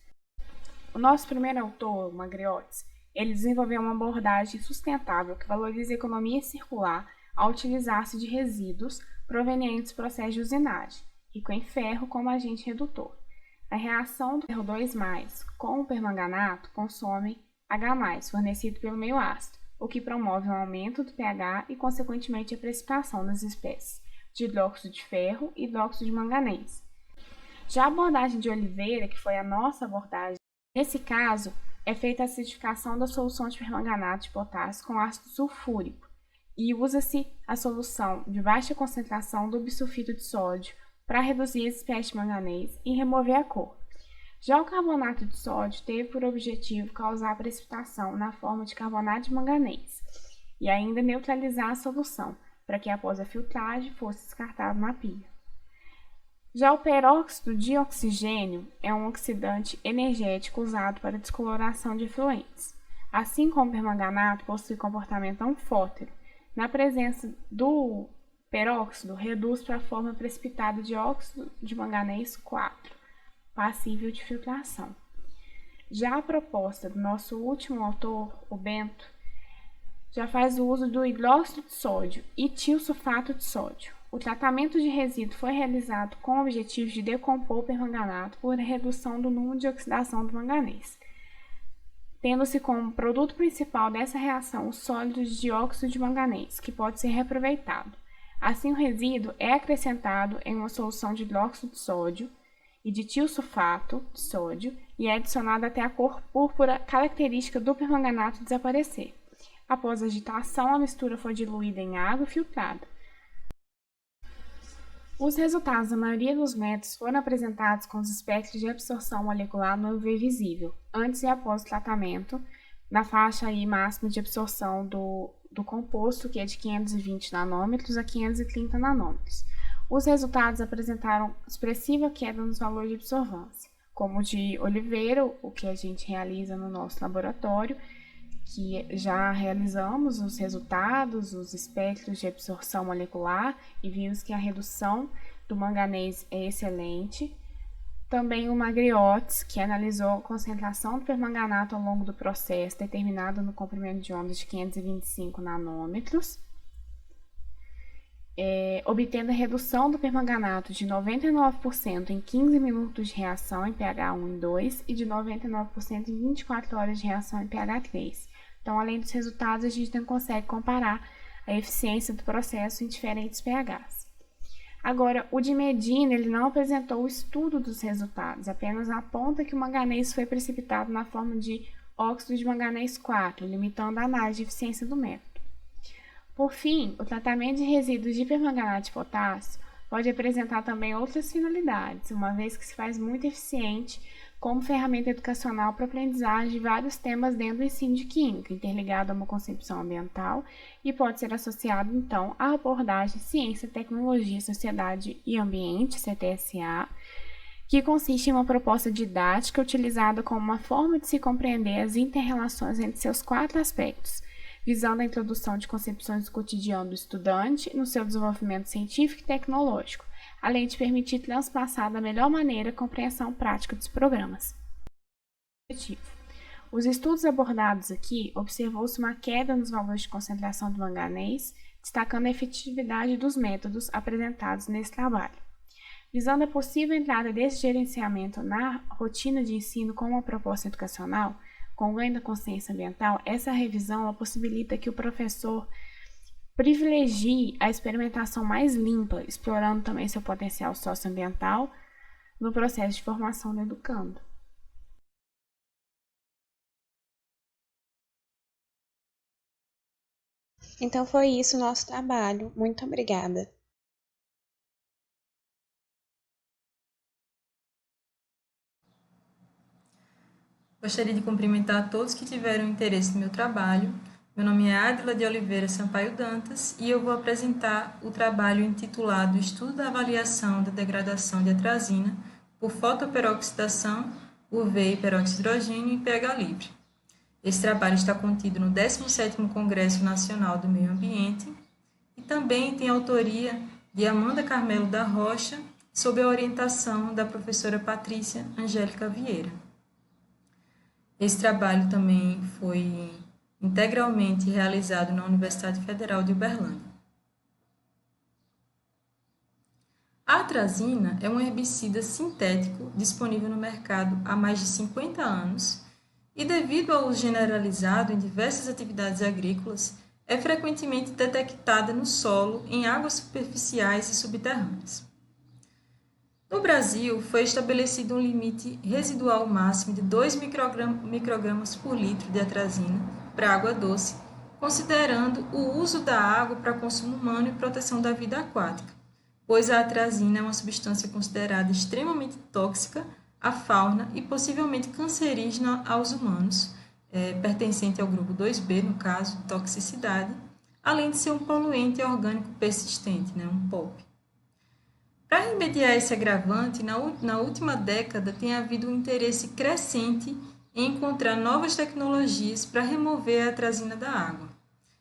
O nosso primeiro autor, o Magriotis, ele desenvolveu uma abordagem sustentável que valoriza a economia circular ao utilizar-se de resíduos provenientes do processo de usinagem, rico em ferro como agente redutor. A reação do ferro 2+, com o permanganato consome H+, fornecido pelo meio ácido, o que promove um aumento do pH e, consequentemente, a precipitação das espécies de hidróxido de ferro e hidróxido de manganês. Já a abordagem de Oliveira, que foi a nossa abordagem, nesse caso, é feita a acidificação da solução de permanganato de potássio com ácido sulfúrico e usa-se a solução de baixa concentração do bisulfito de sódio para reduzir as espécies de manganês e remover a cor. Já o carbonato de sódio teve por objetivo causar precipitação na forma de carbonato de manganês e ainda neutralizar a solução, para que após a filtragem fosse descartado na pia. Já o peróxido de oxigênio é um oxidante energético usado para descoloração de efluentes. Assim como o permanganato possui comportamento anfótero, na presença do peróxido reduz para a forma precipitada de óxido de manganês 4, passível de filtração. Já a proposta do nosso último autor, o Bento, já faz o uso do hidróxido de sódio e tiosulfato de sódio. O tratamento de resíduo foi realizado com o objetivo de decompor o permanganato por redução do número de oxidação do manganês, tendo-se como produto principal dessa reação o sólido de dióxido de manganês, que pode ser reaproveitado. Assim, o resíduo é acrescentado em uma solução de hidróxido de sódio e de tiosulfato de sódio e é adicionado até a cor púrpura característica do permanganato desaparecer. Após a agitação, a mistura foi diluída em água e filtrada. Os resultados da maioria dos métodos foram apresentados com os espectros de absorção molecular no UV visível, antes e após o tratamento, na faixa aí máxima de absorção do do composto, que é de 520 nanômetros a 530 nanômetros. Os resultados apresentaram expressiva queda nos valores de absorvância, como o de Oliveira, o que a gente realiza no nosso laboratório, que já realizamos os resultados, os espectros de absorção molecular e vimos que a redução do manganês é excelente. Também o Magriotes, que analisou a concentração do permanganato ao longo do processo, determinado no comprimento de ondas de 525 nanômetros, obtendo a redução do permanganato de 99% em 15 minutos de reação em pH 1 e 2 e de 99% em 24 horas de reação em pH 3. Então, além dos resultados, a gente não consegue comparar a eficiência do processo em diferentes pHs. Agora, o de Medina, ele não apresentou o estudo dos resultados, apenas aponta que o manganês foi precipitado na forma de óxido de manganês 4, limitando a análise de eficiência do método. Por fim, o tratamento de resíduos de permanganato de potássio pode apresentar também outras finalidades, uma vez que se faz muito eficiente como ferramenta educacional para aprendizagem de vários temas dentro do ensino de química, interligado a uma concepção ambiental e pode ser associado, então, à abordagem Ciência, Tecnologia, Sociedade e Ambiente, CTSA, que consiste em uma proposta didática utilizada como uma forma de se compreender as interrelações entre seus 4 aspectos, visando a introdução de concepções do cotidiano do estudante no seu desenvolvimento científico e tecnológico, além de permitir transpassar da melhor maneira a compreensão prática dos programas. Os estudos abordados aqui observou-se uma queda nos valores de concentração do manganês, destacando a efetividade dos métodos apresentados nesse trabalho. Visando a possível entrada desse gerenciamento na rotina de ensino como uma proposta educacional, com ganho da consciência ambiental, essa revisão possibilita que o professor privilegie a experimentação mais limpa, explorando também seu potencial socioambiental no processo de formação do educando. Então foi isso o nosso trabalho. Muito obrigada. Gostaria de cumprimentar todos que tiveram interesse no meu trabalho. Meu nome é Adila de Oliveira Sampaio Dantas e eu vou apresentar o trabalho intitulado Estudo da Avaliação da Degradação de Atrazina por Fotoperoxidação, UV e peróxido de hidrogênio em pH livre. Esse trabalho está contido no 17º Congresso Nacional do Meio Ambiente e também tem autoria de Amanda Carmelo da Rocha, sob a orientação da professora Patrícia Angélica Vieira. Esse trabalho também foi integralmente realizado na Universidade Federal de Uberlândia. A atrazina é um herbicida sintético disponível no mercado há mais de 50 anos e, devido ao uso generalizado em diversas atividades agrícolas, é frequentemente detectada no solo, em águas superficiais e subterrâneas. No Brasil, foi estabelecido um limite residual máximo de 2 microgramas por litro de atrazina para água doce, considerando o uso da água para consumo humano e proteção da vida aquática, pois a atrazina é uma substância considerada extremamente tóxica à fauna e possivelmente cancerígena aos humanos, pertencente ao grupo 2B, no caso, toxicidade, além de ser um poluente orgânico persistente, um POP. Para remediar esse agravante, na última década tem havido um interesse crescente em encontrar novas tecnologias para remover a atrazina da água.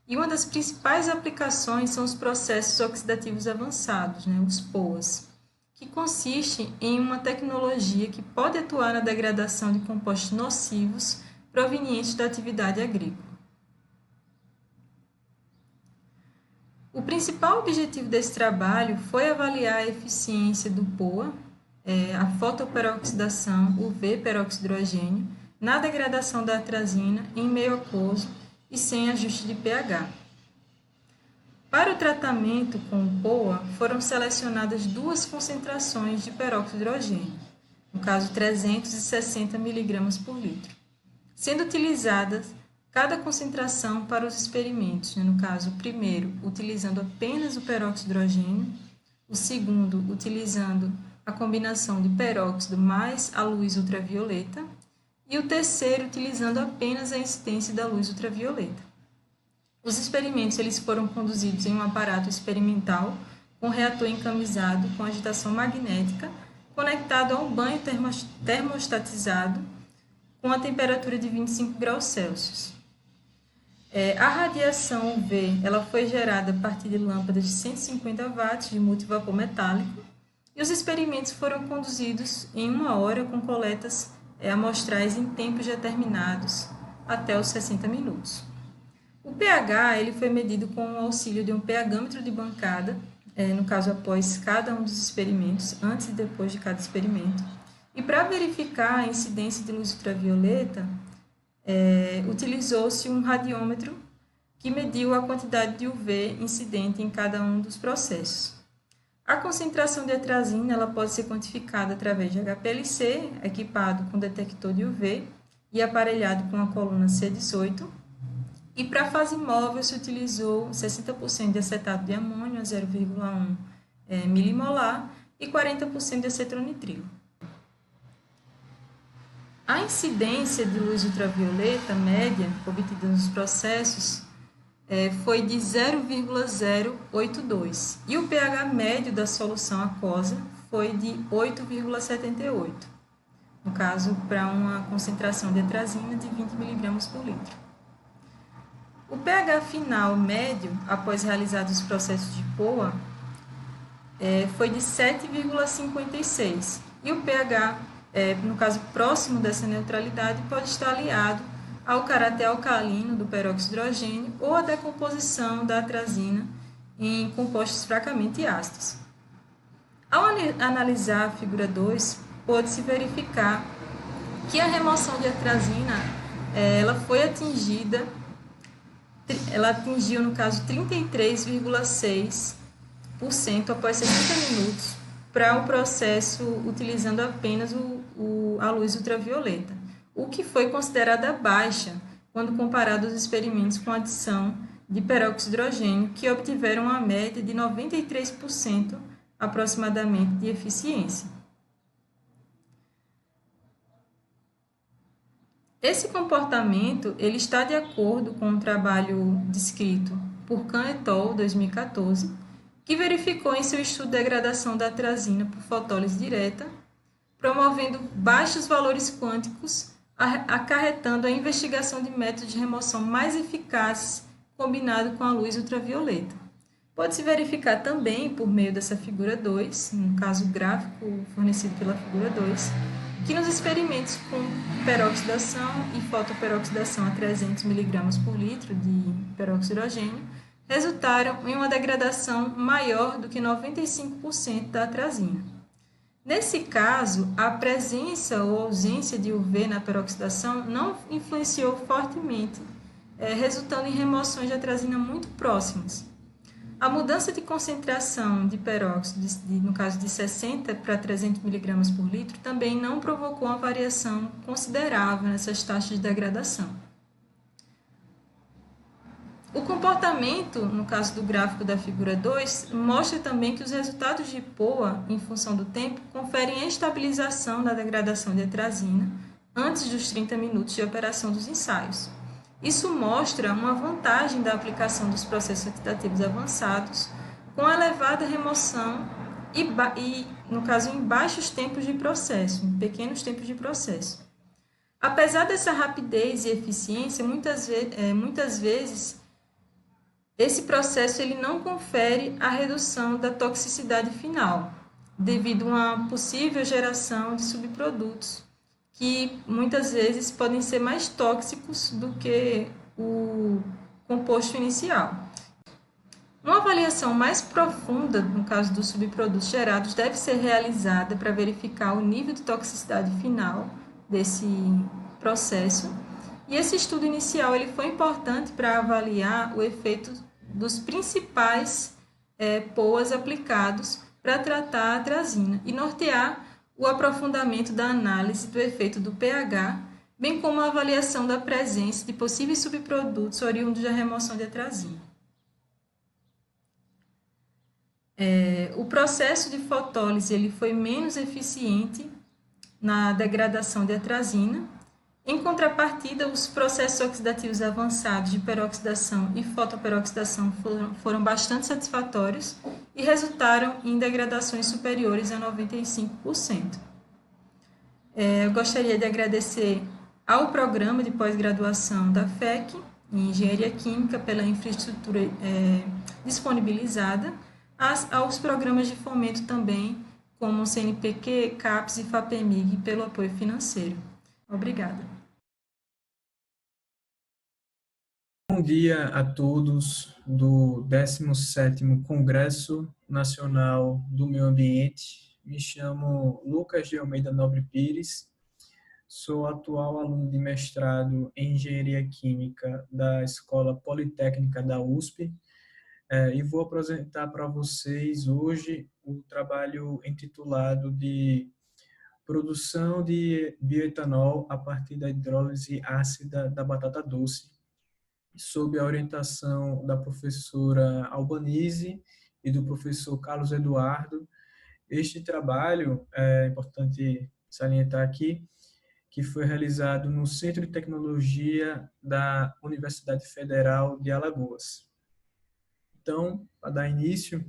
E uma das principais aplicações são os processos oxidativos avançados, os POAs, que consiste em uma tecnologia que pode atuar na degradação de compostos nocivos provenientes da atividade agrícola. O principal objetivo desse trabalho foi avaliar a eficiência do POA, a fotoperoxidação UV peróxido de hidrogênio, na degradação da atrazina em meio aquoso e sem ajuste de pH. Para o tratamento com o POA, foram selecionadas 2 concentrações de peróxido de hidrogênio, no caso 360 mg por litro, sendo utilizadas cada concentração para os experimentos, no caso, o primeiro utilizando apenas o peróxido de hidrogênio, o segundo utilizando a combinação de peróxido mais a luz ultravioleta e o terceiro utilizando apenas a incidência da luz ultravioleta. Os experimentos eles foram conduzidos em um aparato experimental com reator encamisado com agitação magnética, conectado a um banho termostatizado com a temperatura de 25 graus Celsius. A radiação UV ela foi gerada a partir de lâmpadas de 150 watts de multivapor metálico e os experimentos foram conduzidos em 1 hora com coletas amostrais em tempos determinados até os 60 minutos. O pH ele foi medido com o auxílio de um pHmetro de bancada, no caso após cada um dos experimentos, antes e depois de cada experimento. E para verificar a incidência de luz ultravioleta, utilizou-se um radiômetro que mediu a quantidade de UV incidente em cada um dos processos. A concentração de atrazina ela pode ser quantificada através de HPLC, equipado com detector de UV e aparelhado com a coluna C18. E para a fase móvel se utilizou 60% de acetato de amônio a 0,1 milimolar e 40% de acetonitrilo. A incidência de luz ultravioleta média obtida nos processos foi de 0,082 e o pH médio da solução aquosa foi de 8,78, no caso para uma concentração de atrazina de 20 mg por litro. O pH final médio, após realizados os processos de POA, foi de 7,56 e o pH, no caso próximo dessa neutralidade, pode estar aliado ao caráter alcalino do peróxido de hidrogênio ou à decomposição da atrazina em compostos fracamente ácidos. Ao analisar a figura 2, pode-se verificar que a remoção de atrazina ela atingiu, no caso, 33,6% após 60 minutos para o processo utilizando apenas a luz ultravioleta, o que foi considerada baixa quando comparado aos experimentos com adição de peróxido de hidrogênio, que obtiveram uma média de 93% aproximadamente de eficiência. Esse comportamento ele está de acordo com um trabalho descrito por Khan et al. 2014, que verificou em seu estudo a degradação da atrazina por fotólise direta, promovendo baixos valores quânticos, acarretando a investigação de métodos de remoção mais eficazes combinado com a luz ultravioleta. Pode-se verificar também, por meio dessa figura 2, no caso gráfico fornecido pela figura 2, que nos experimentos com peroxidação e fotoperoxidação a 300 mg por litro de peróxido de hidrogênio resultaram em uma degradação maior do que 95% da atrazina. Nesse caso, a presença ou ausência de UV na peroxidação não influenciou fortemente, resultando em remoções de atrazina muito próximas. A mudança de concentração de peróxido, no caso de 60 para 300 mg por litro, também não provocou uma variação considerável nessas taxas de degradação. O comportamento, no caso do gráfico da figura 2, mostra também que os resultados de POA, em função do tempo, conferem a estabilização da degradação de atrazina antes dos 30 minutos de operação dos ensaios. Isso mostra uma vantagem da aplicação dos processos oxidativos avançados com elevada remoção e, no caso, em baixos tempos de processo, em pequenos tempos de processo. Apesar dessa rapidez e eficiência, muitas vezes esse processo ele não confere a redução da toxicidade final, devido a uma possível geração de subprodutos que muitas vezes podem ser mais tóxicos do que o composto inicial. Uma avaliação mais profunda, no caso dos subprodutos gerados, deve ser realizada para verificar o nível de toxicidade final desse processo. E esse estudo inicial ele foi importante para avaliar o efeito dos principais POAs aplicados para tratar a atrazina e nortear o aprofundamento da análise do efeito do pH, bem como a avaliação da presença de possíveis subprodutos oriundos da remoção de atrazina. O processo de fotólise ele foi menos eficiente na degradação de atrazina, Em contrapartida, os processos oxidativos avançados de peroxidação e fotoperoxidação foram bastante satisfatórios e resultaram em degradações superiores a 95%. Eu gostaria de agradecer ao programa de pós-graduação da FEC, em Engenharia Química, pela infraestrutura disponibilizada, aos programas de fomento também, como o CNPq, CAPES e FAPEMIG, pelo apoio financeiro. Obrigada. Bom dia a todos do 17º Congresso Nacional do Meio Ambiente. Me chamo Lucas de Almeida Nobre Pires, sou atual aluno de mestrado em Engenharia Química da Escola Politécnica da USP e vou apresentar para vocês hoje o trabalho intitulado de Produção de bioetanol a partir da hidrólise ácida da batata doce, sob a orientação da professora Albanise e do professor Carlos Eduardo. Este trabalho, é importante salientar aqui, que foi realizado no Centro de Tecnologia da Universidade Federal de Alagoas. Então, para dar início,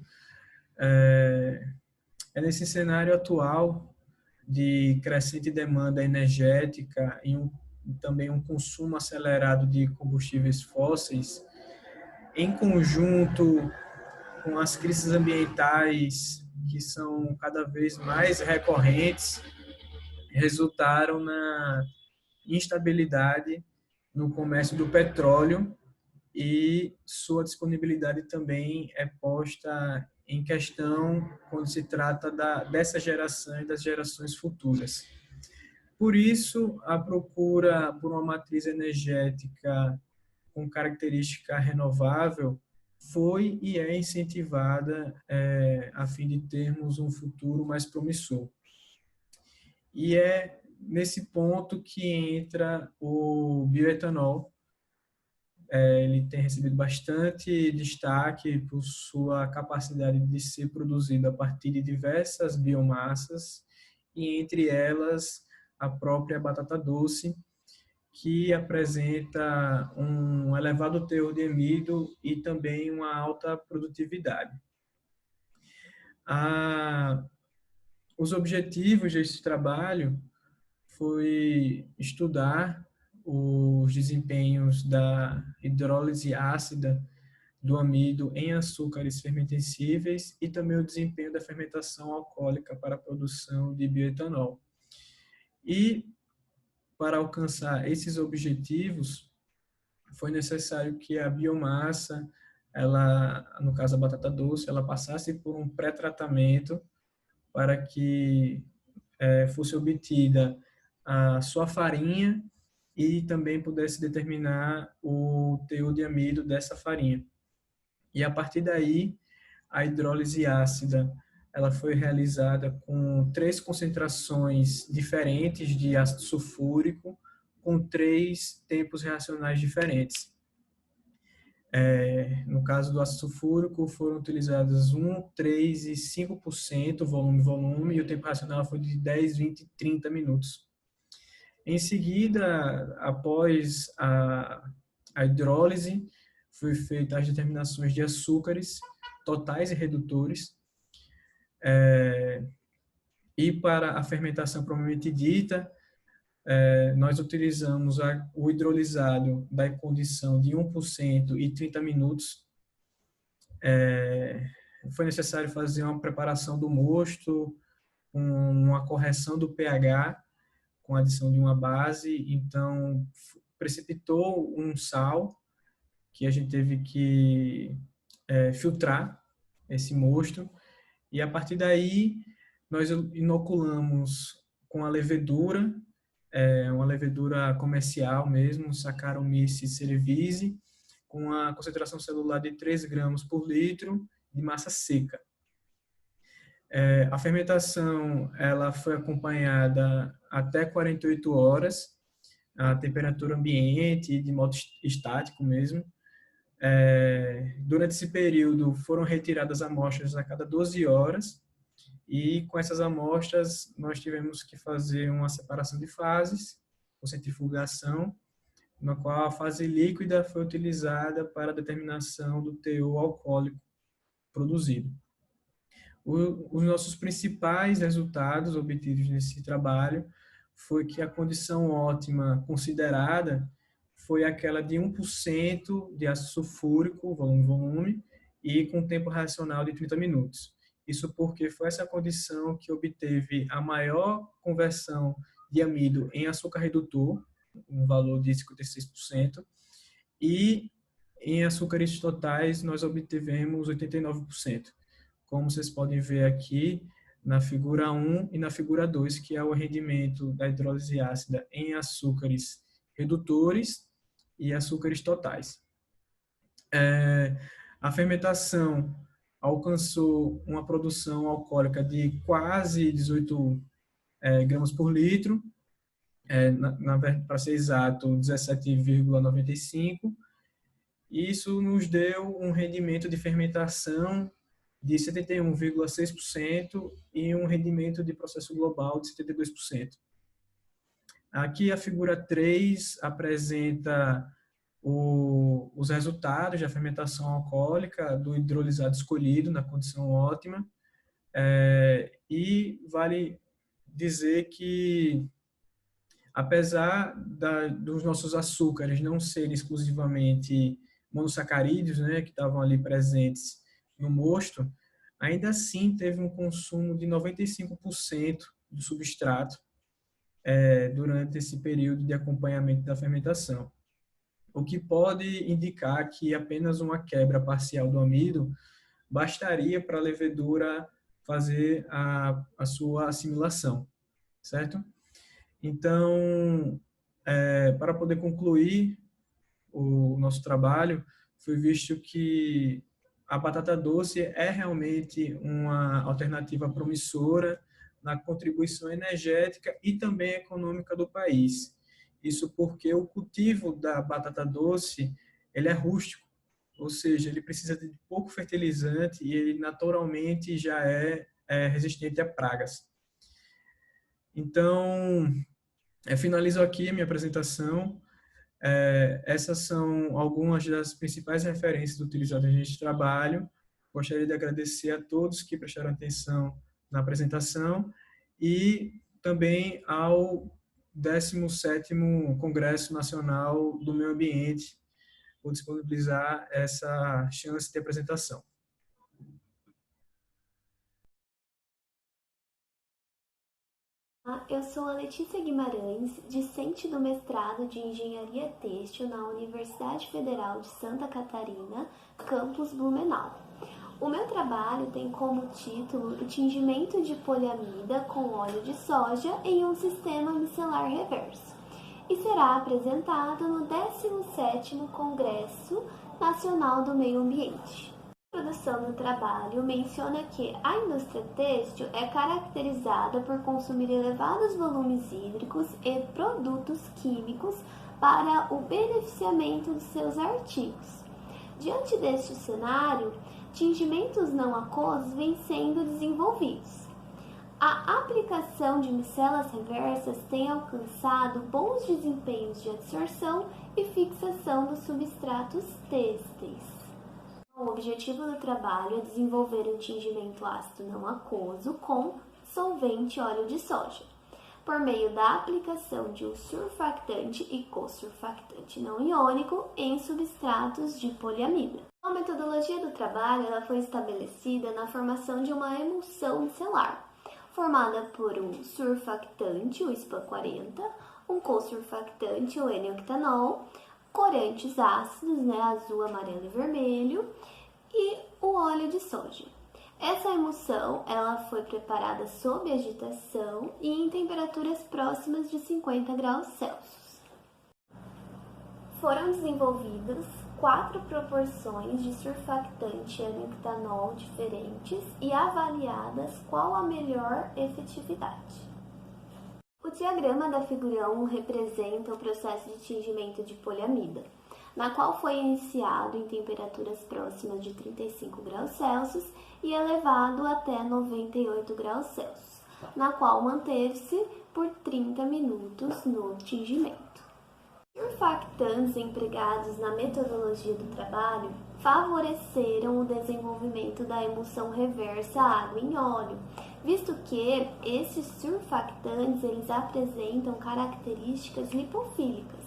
é nesse cenário atual de crescente demanda energética e também um consumo acelerado de combustíveis fósseis, em conjunto com as crises ambientais que são cada vez mais recorrentes, resultaram na instabilidade no comércio do petróleo e sua disponibilidade também é posta em questão quando se trata dessa geração e das gerações futuras. Por isso, a procura por uma matriz energética com característica renovável foi e é incentivada a fim de termos um futuro mais promissor. E é nesse ponto que entra o bioetanol. Ele tem recebido bastante destaque por sua capacidade de ser produzido a partir de diversas biomassas, e entre elas a própria batata doce, que apresenta um elevado teor de amido e também uma alta produtividade. Os objetivos deste trabalho foi estudar os desempenhos da hidrólise ácida do amido em açúcares fermentescíveis e também o desempenho da fermentação alcoólica para a produção de bioetanol. E para alcançar esses objetivos, foi necessário que a biomassa, no caso a batata doce, ela passasse por um pré-tratamento para que fosse obtida a sua farinha e também pudesse determinar o teor de amido dessa farinha. E a partir daí, a hidrólise ácida ela foi realizada com 3 concentrações diferentes de ácido sulfúrico, com 3 tempos reacionais diferentes. No caso do ácido sulfúrico, foram utilizadas 1, 3 e 5% volume, e o tempo reacional foi de 10, 20 e 30 minutos. Em seguida, após a hidrólise, foi feita as determinações de açúcares totais e redutores, e para a fermentação propriamente dita, nós utilizamos o hidrolisado da condição de 1% e 30 minutos. Foi necessário fazer uma preparação do mosto, uma correção do pH, com a adição de uma base, então precipitou um sal, que a gente teve que filtrar esse mosto, e a partir daí nós inoculamos com a levedura, uma levedura comercial mesmo, Saccharomyces cerevisiae, com a concentração celular de 3 gramas por litro de massa seca. A fermentação ela foi acompanhada até 48 horas, a temperatura ambiente, de modo estático mesmo. Durante esse período foram retiradas amostras a cada 12 horas, e com essas amostras nós tivemos que fazer uma separação de fases por centrifugação, na qual a fase líquida foi utilizada para a determinação do teor alcoólico produzido. Os nossos principais resultados obtidos nesse trabalho foi que a condição ótima considerada foi aquela de 1% de ácido sulfúrico, volume, e com tempo racional de 30 minutos. Isso porque foi essa condição que obteve a maior conversão de amido em açúcar redutor, um valor de 56%, e em açúcares totais nós obtivemos 89%. Como vocês podem ver aqui na figura 1 e na figura 2, que é o rendimento da hidrólise ácida em açúcares redutores e açúcares totais. A fermentação alcançou uma produção alcoólica de quase 18 gramas por litro, para ser exato, 17,95. Isso nos deu um rendimento de fermentação de 71,6% e um rendimento de processo global de 72%. Aqui a figura 3 apresenta os resultados da fermentação alcoólica do hidrolisado escolhido na condição ótima, e vale dizer que, apesar dos nossos açúcares não serem exclusivamente monossacarídeos, né, que estavam ali presentes no mosto, ainda assim teve um consumo de 95% do substrato durante esse período de acompanhamento da fermentação, o que pode indicar que apenas uma quebra parcial do amido bastaria para a levedura fazer a sua assimilação, certo? Então, para poder concluir o nosso trabalho, foi visto que a batata doce é realmente uma alternativa promissora na contribuição energética e também econômica do país. Isso porque o cultivo da batata doce ele é rústico, ou seja, ele precisa de pouco fertilizante e ele naturalmente já é resistente a pragas. Então, finalizo aqui a minha apresentação. Essas são algumas das principais referências utilizadas neste trabalho. Gostaria de agradecer a todos que prestaram atenção na apresentação e também ao 17º Congresso Nacional do Meio Ambiente por disponibilizar essa chance de apresentação. Eu sou a Letícia Guimarães, discente do mestrado de Engenharia Têxtil na Universidade Federal de Santa Catarina, campus Blumenau. O meu trabalho tem como título o tingimento de poliamida com óleo de soja em um sistema micelar reverso e será apresentado no 17º Congresso Nacional do Meio Ambiente. A introdução do trabalho menciona que a indústria têxtil é caracterizada por consumir elevados volumes hídricos e produtos químicos para o beneficiamento de seus artigos. Diante deste cenário, tingimentos não aquosos vêm sendo desenvolvidos. A aplicação de micelas reversas tem alcançado bons desempenhos de absorção e fixação dos substratos têxteis. O objetivo do trabalho é desenvolver um tingimento ácido não aquoso com solvente óleo de soja, por meio da aplicação de um surfactante e co-surfactante não iônico em substratos de poliamida. A metodologia do trabalho ela foi estabelecida na formação de uma emulsão micelar, formada por um surfactante, o SPA40, um co-surfactante, o N-octanol, corantes ácidos, azul, amarelo e vermelho, e o óleo de soja. Essa emulsão ela foi preparada sob agitação e em temperaturas próximas de 50 graus Celsius. Foram desenvolvidas 4 proporções de surfactante N-octanol diferentes e avaliadas qual a melhor efetividade. O diagrama da figura 1 representa o processo de tingimento de poliamida, na qual foi iniciado em temperaturas próximas de 35 graus Celsius e elevado até 98 graus Celsius, na qual manteve-se por 30 minutos no tingimento. Surfactantes empregados na metodologia do trabalho favoreceram o desenvolvimento da emulsão reversa água em óleo, visto que esses surfactantes eles apresentam características lipofílicas.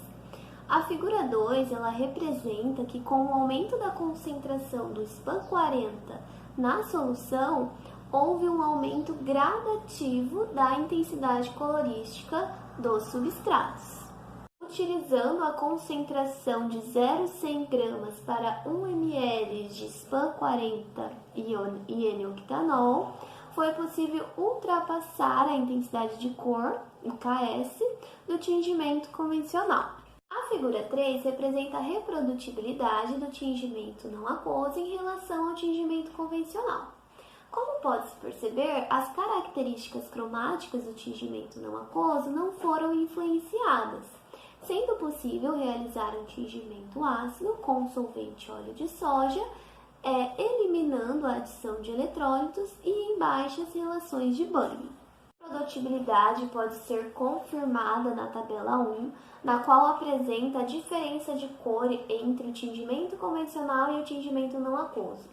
A figura 2 ela representa que com o aumento da concentração do SPAN 40 na solução, houve um aumento gradativo da intensidade colorística dos substratos. Utilizando a concentração de 0,100 gramas para 1 ml de SPAN 40 e N-octanol, foi possível ultrapassar a intensidade de cor, IKS, do tingimento convencional. A figura 3 representa a reprodutibilidade do tingimento não aquoso em relação ao tingimento convencional. Como pode-se perceber, as características cromáticas do tingimento não aquoso não foram influenciadas, sendo possível realizar um tingimento ácido com solvente óleo de soja, eliminando a adição de eletrólitos e em baixas relações de banho. A produtibilidade pode ser confirmada na tabela 1, na qual apresenta a diferença de cor entre o tingimento convencional e o tingimento não aquoso.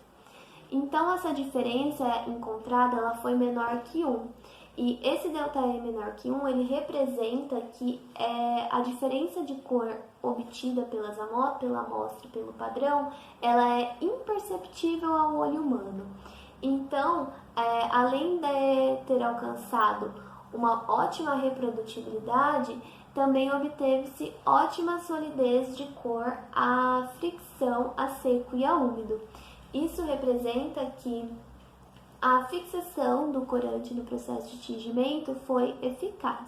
Então, essa diferença encontrada ela foi menor que 1. E esse ΔE menor que 1, ele representa que a diferença de cor obtida pela amostra e pelo padrão, ela é imperceptível ao olho humano. Então, além de ter alcançado uma ótima reprodutibilidade, também obteve-se ótima solidez de cor à fricção, a seco e a úmido. Isso representa que a fixação do corante no processo de tingimento foi eficaz.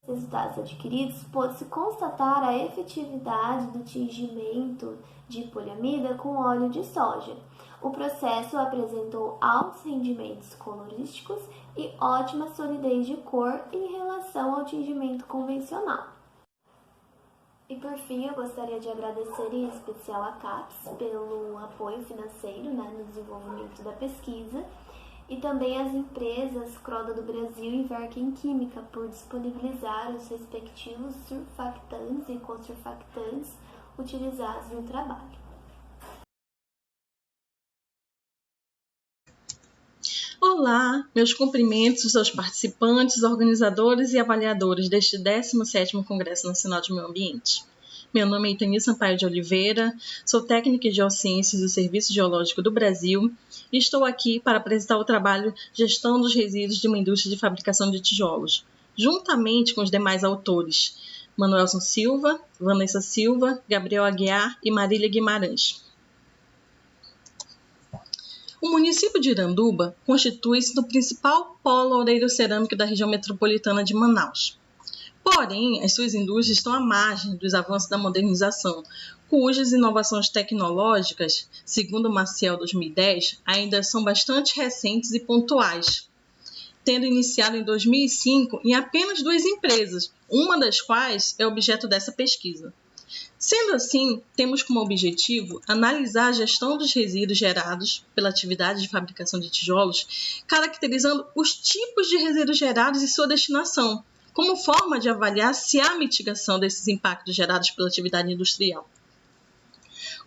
Nos resultados adquiridos, pôde-se constatar a efetividade do tingimento de poliamida com óleo de soja. O processo apresentou altos rendimentos colorísticos e ótima solidez de cor em relação ao tingimento convencional. E por fim, eu gostaria de agradecer em especial a CAPES pelo apoio financeiro no desenvolvimento da pesquisa, e também as empresas Croda do Brasil e Verken Química por disponibilizar os respectivos surfactantes e consurfactantes utilizados no trabalho. Olá, meus cumprimentos aos participantes, organizadores e avaliadores deste 17º Congresso Nacional de Meio Ambiente. Meu nome é Itani Sampaio de Oliveira, sou técnica em Geociências do Serviço Geológico do Brasil e estou aqui para apresentar o trabalho Gestão dos Resíduos de uma Indústria de Fabricação de Tijolos, juntamente com os demais autores, Manuelson Silva, Vanessa Silva, Gabriel Aguiar e Marília Guimarães. O município de Iranduba constitui-se no principal polo oreiro-cerâmico da região metropolitana de Manaus. Porém, as suas indústrias estão à margem dos avanços da modernização, cujas inovações tecnológicas, segundo o Maciel 2010, ainda são bastante recentes e pontuais, tendo iniciado em 2005 em apenas 2 empresas, uma das quais é objeto dessa pesquisa. Sendo assim, temos como objetivo analisar a gestão dos resíduos gerados pela atividade de fabricação de tijolos, caracterizando os tipos de resíduos gerados e sua destinação, como forma de avaliar se há mitigação desses impactos gerados pela atividade industrial.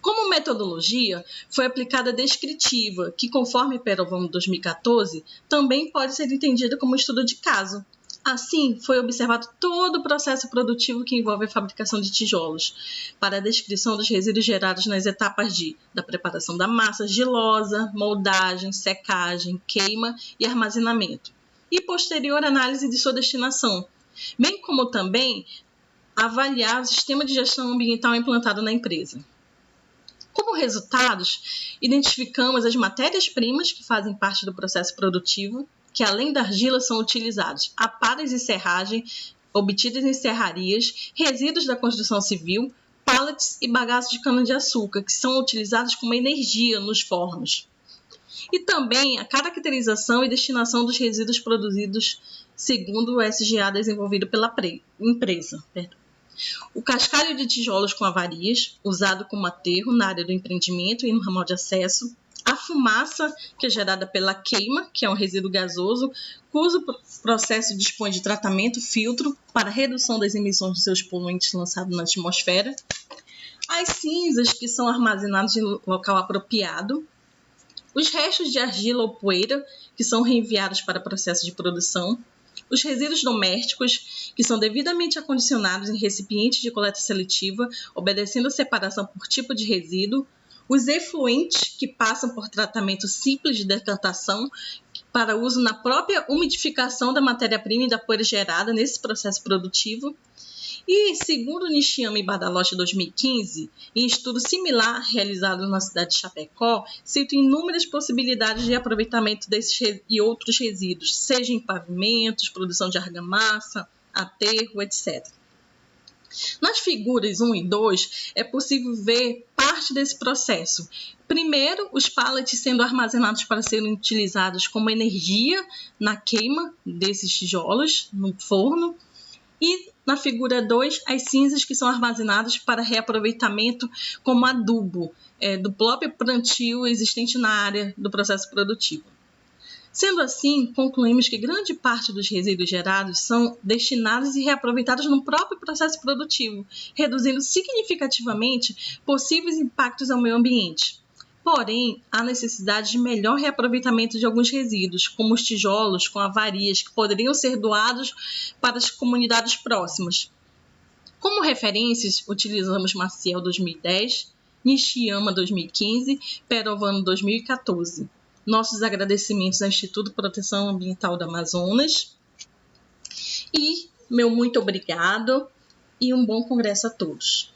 Como metodologia, foi aplicada a descritiva, que, conforme Perovão 2014, também pode ser entendida como estudo de caso. Assim, foi observado todo o processo produtivo que envolve a fabricação de tijolos, para a descrição dos resíduos gerados nas etapas da preparação da massa argilosa, moldagem, secagem, queima e armazenamento, e posterior análise de sua destinação, bem como também avaliar o sistema de gestão ambiental implantado na empresa. Como resultados, identificamos as matérias-primas que fazem parte do processo produtivo, que além da argila são utilizados aparas e serragem obtidas em serrarias, resíduos da construção civil, pallets e bagaços de cana-de-açúcar, que são utilizados como energia nos fornos. E também a caracterização e destinação dos resíduos produzidos segundo o SGA desenvolvido pela empresa. O cascalho de tijolos com avarias, usado como aterro na área do empreendimento e no ramal de acesso, a fumaça que é gerada pela queima, que é um resíduo gasoso, cujo processo dispõe de tratamento, filtro para redução das emissões de seus poluentes lançados na atmosfera. As cinzas, que são armazenadas em local apropriado. Os restos de argila ou poeira, que são reenviados para o processo de produção. Os resíduos domésticos, que são devidamente acondicionados em recipientes de coleta seletiva, obedecendo a separação por tipo de resíduo. Os efluentes, que passam por tratamento simples de decantação para uso na própria umidificação da matéria-prima e da poeira gerada nesse processo produtivo. E, segundo Nishiyama e Badalotti 2015, em estudo similar realizado na cidade de Chapecó, citam inúmeras possibilidades de aproveitamento desses e outros resíduos, seja em pavimentos, produção de argamassa, aterro, etc. Nas figuras 1 e 2, é possível ver parte desse processo. Primeiro, os pallets sendo armazenados para serem utilizados como energia na queima desses tijolos no forno. E na figura 2, as cinzas que são armazenadas para reaproveitamento como adubo do próprio plantio existente na área do processo produtivo. Sendo assim, concluímos que grande parte dos resíduos gerados são destinados e reaproveitados no próprio processo produtivo, reduzindo significativamente possíveis impactos ao meio ambiente. Porém, há necessidade de melhor reaproveitamento de alguns resíduos, como os tijolos com avarias, que poderiam ser doados para as comunidades próximas. Como referências, utilizamos Maciel 2010, Nishiyama 2015, Perovano 2014. Nossos agradecimentos ao Instituto de Proteção Ambiental do Amazonas. E meu muito obrigado e um bom congresso a todos.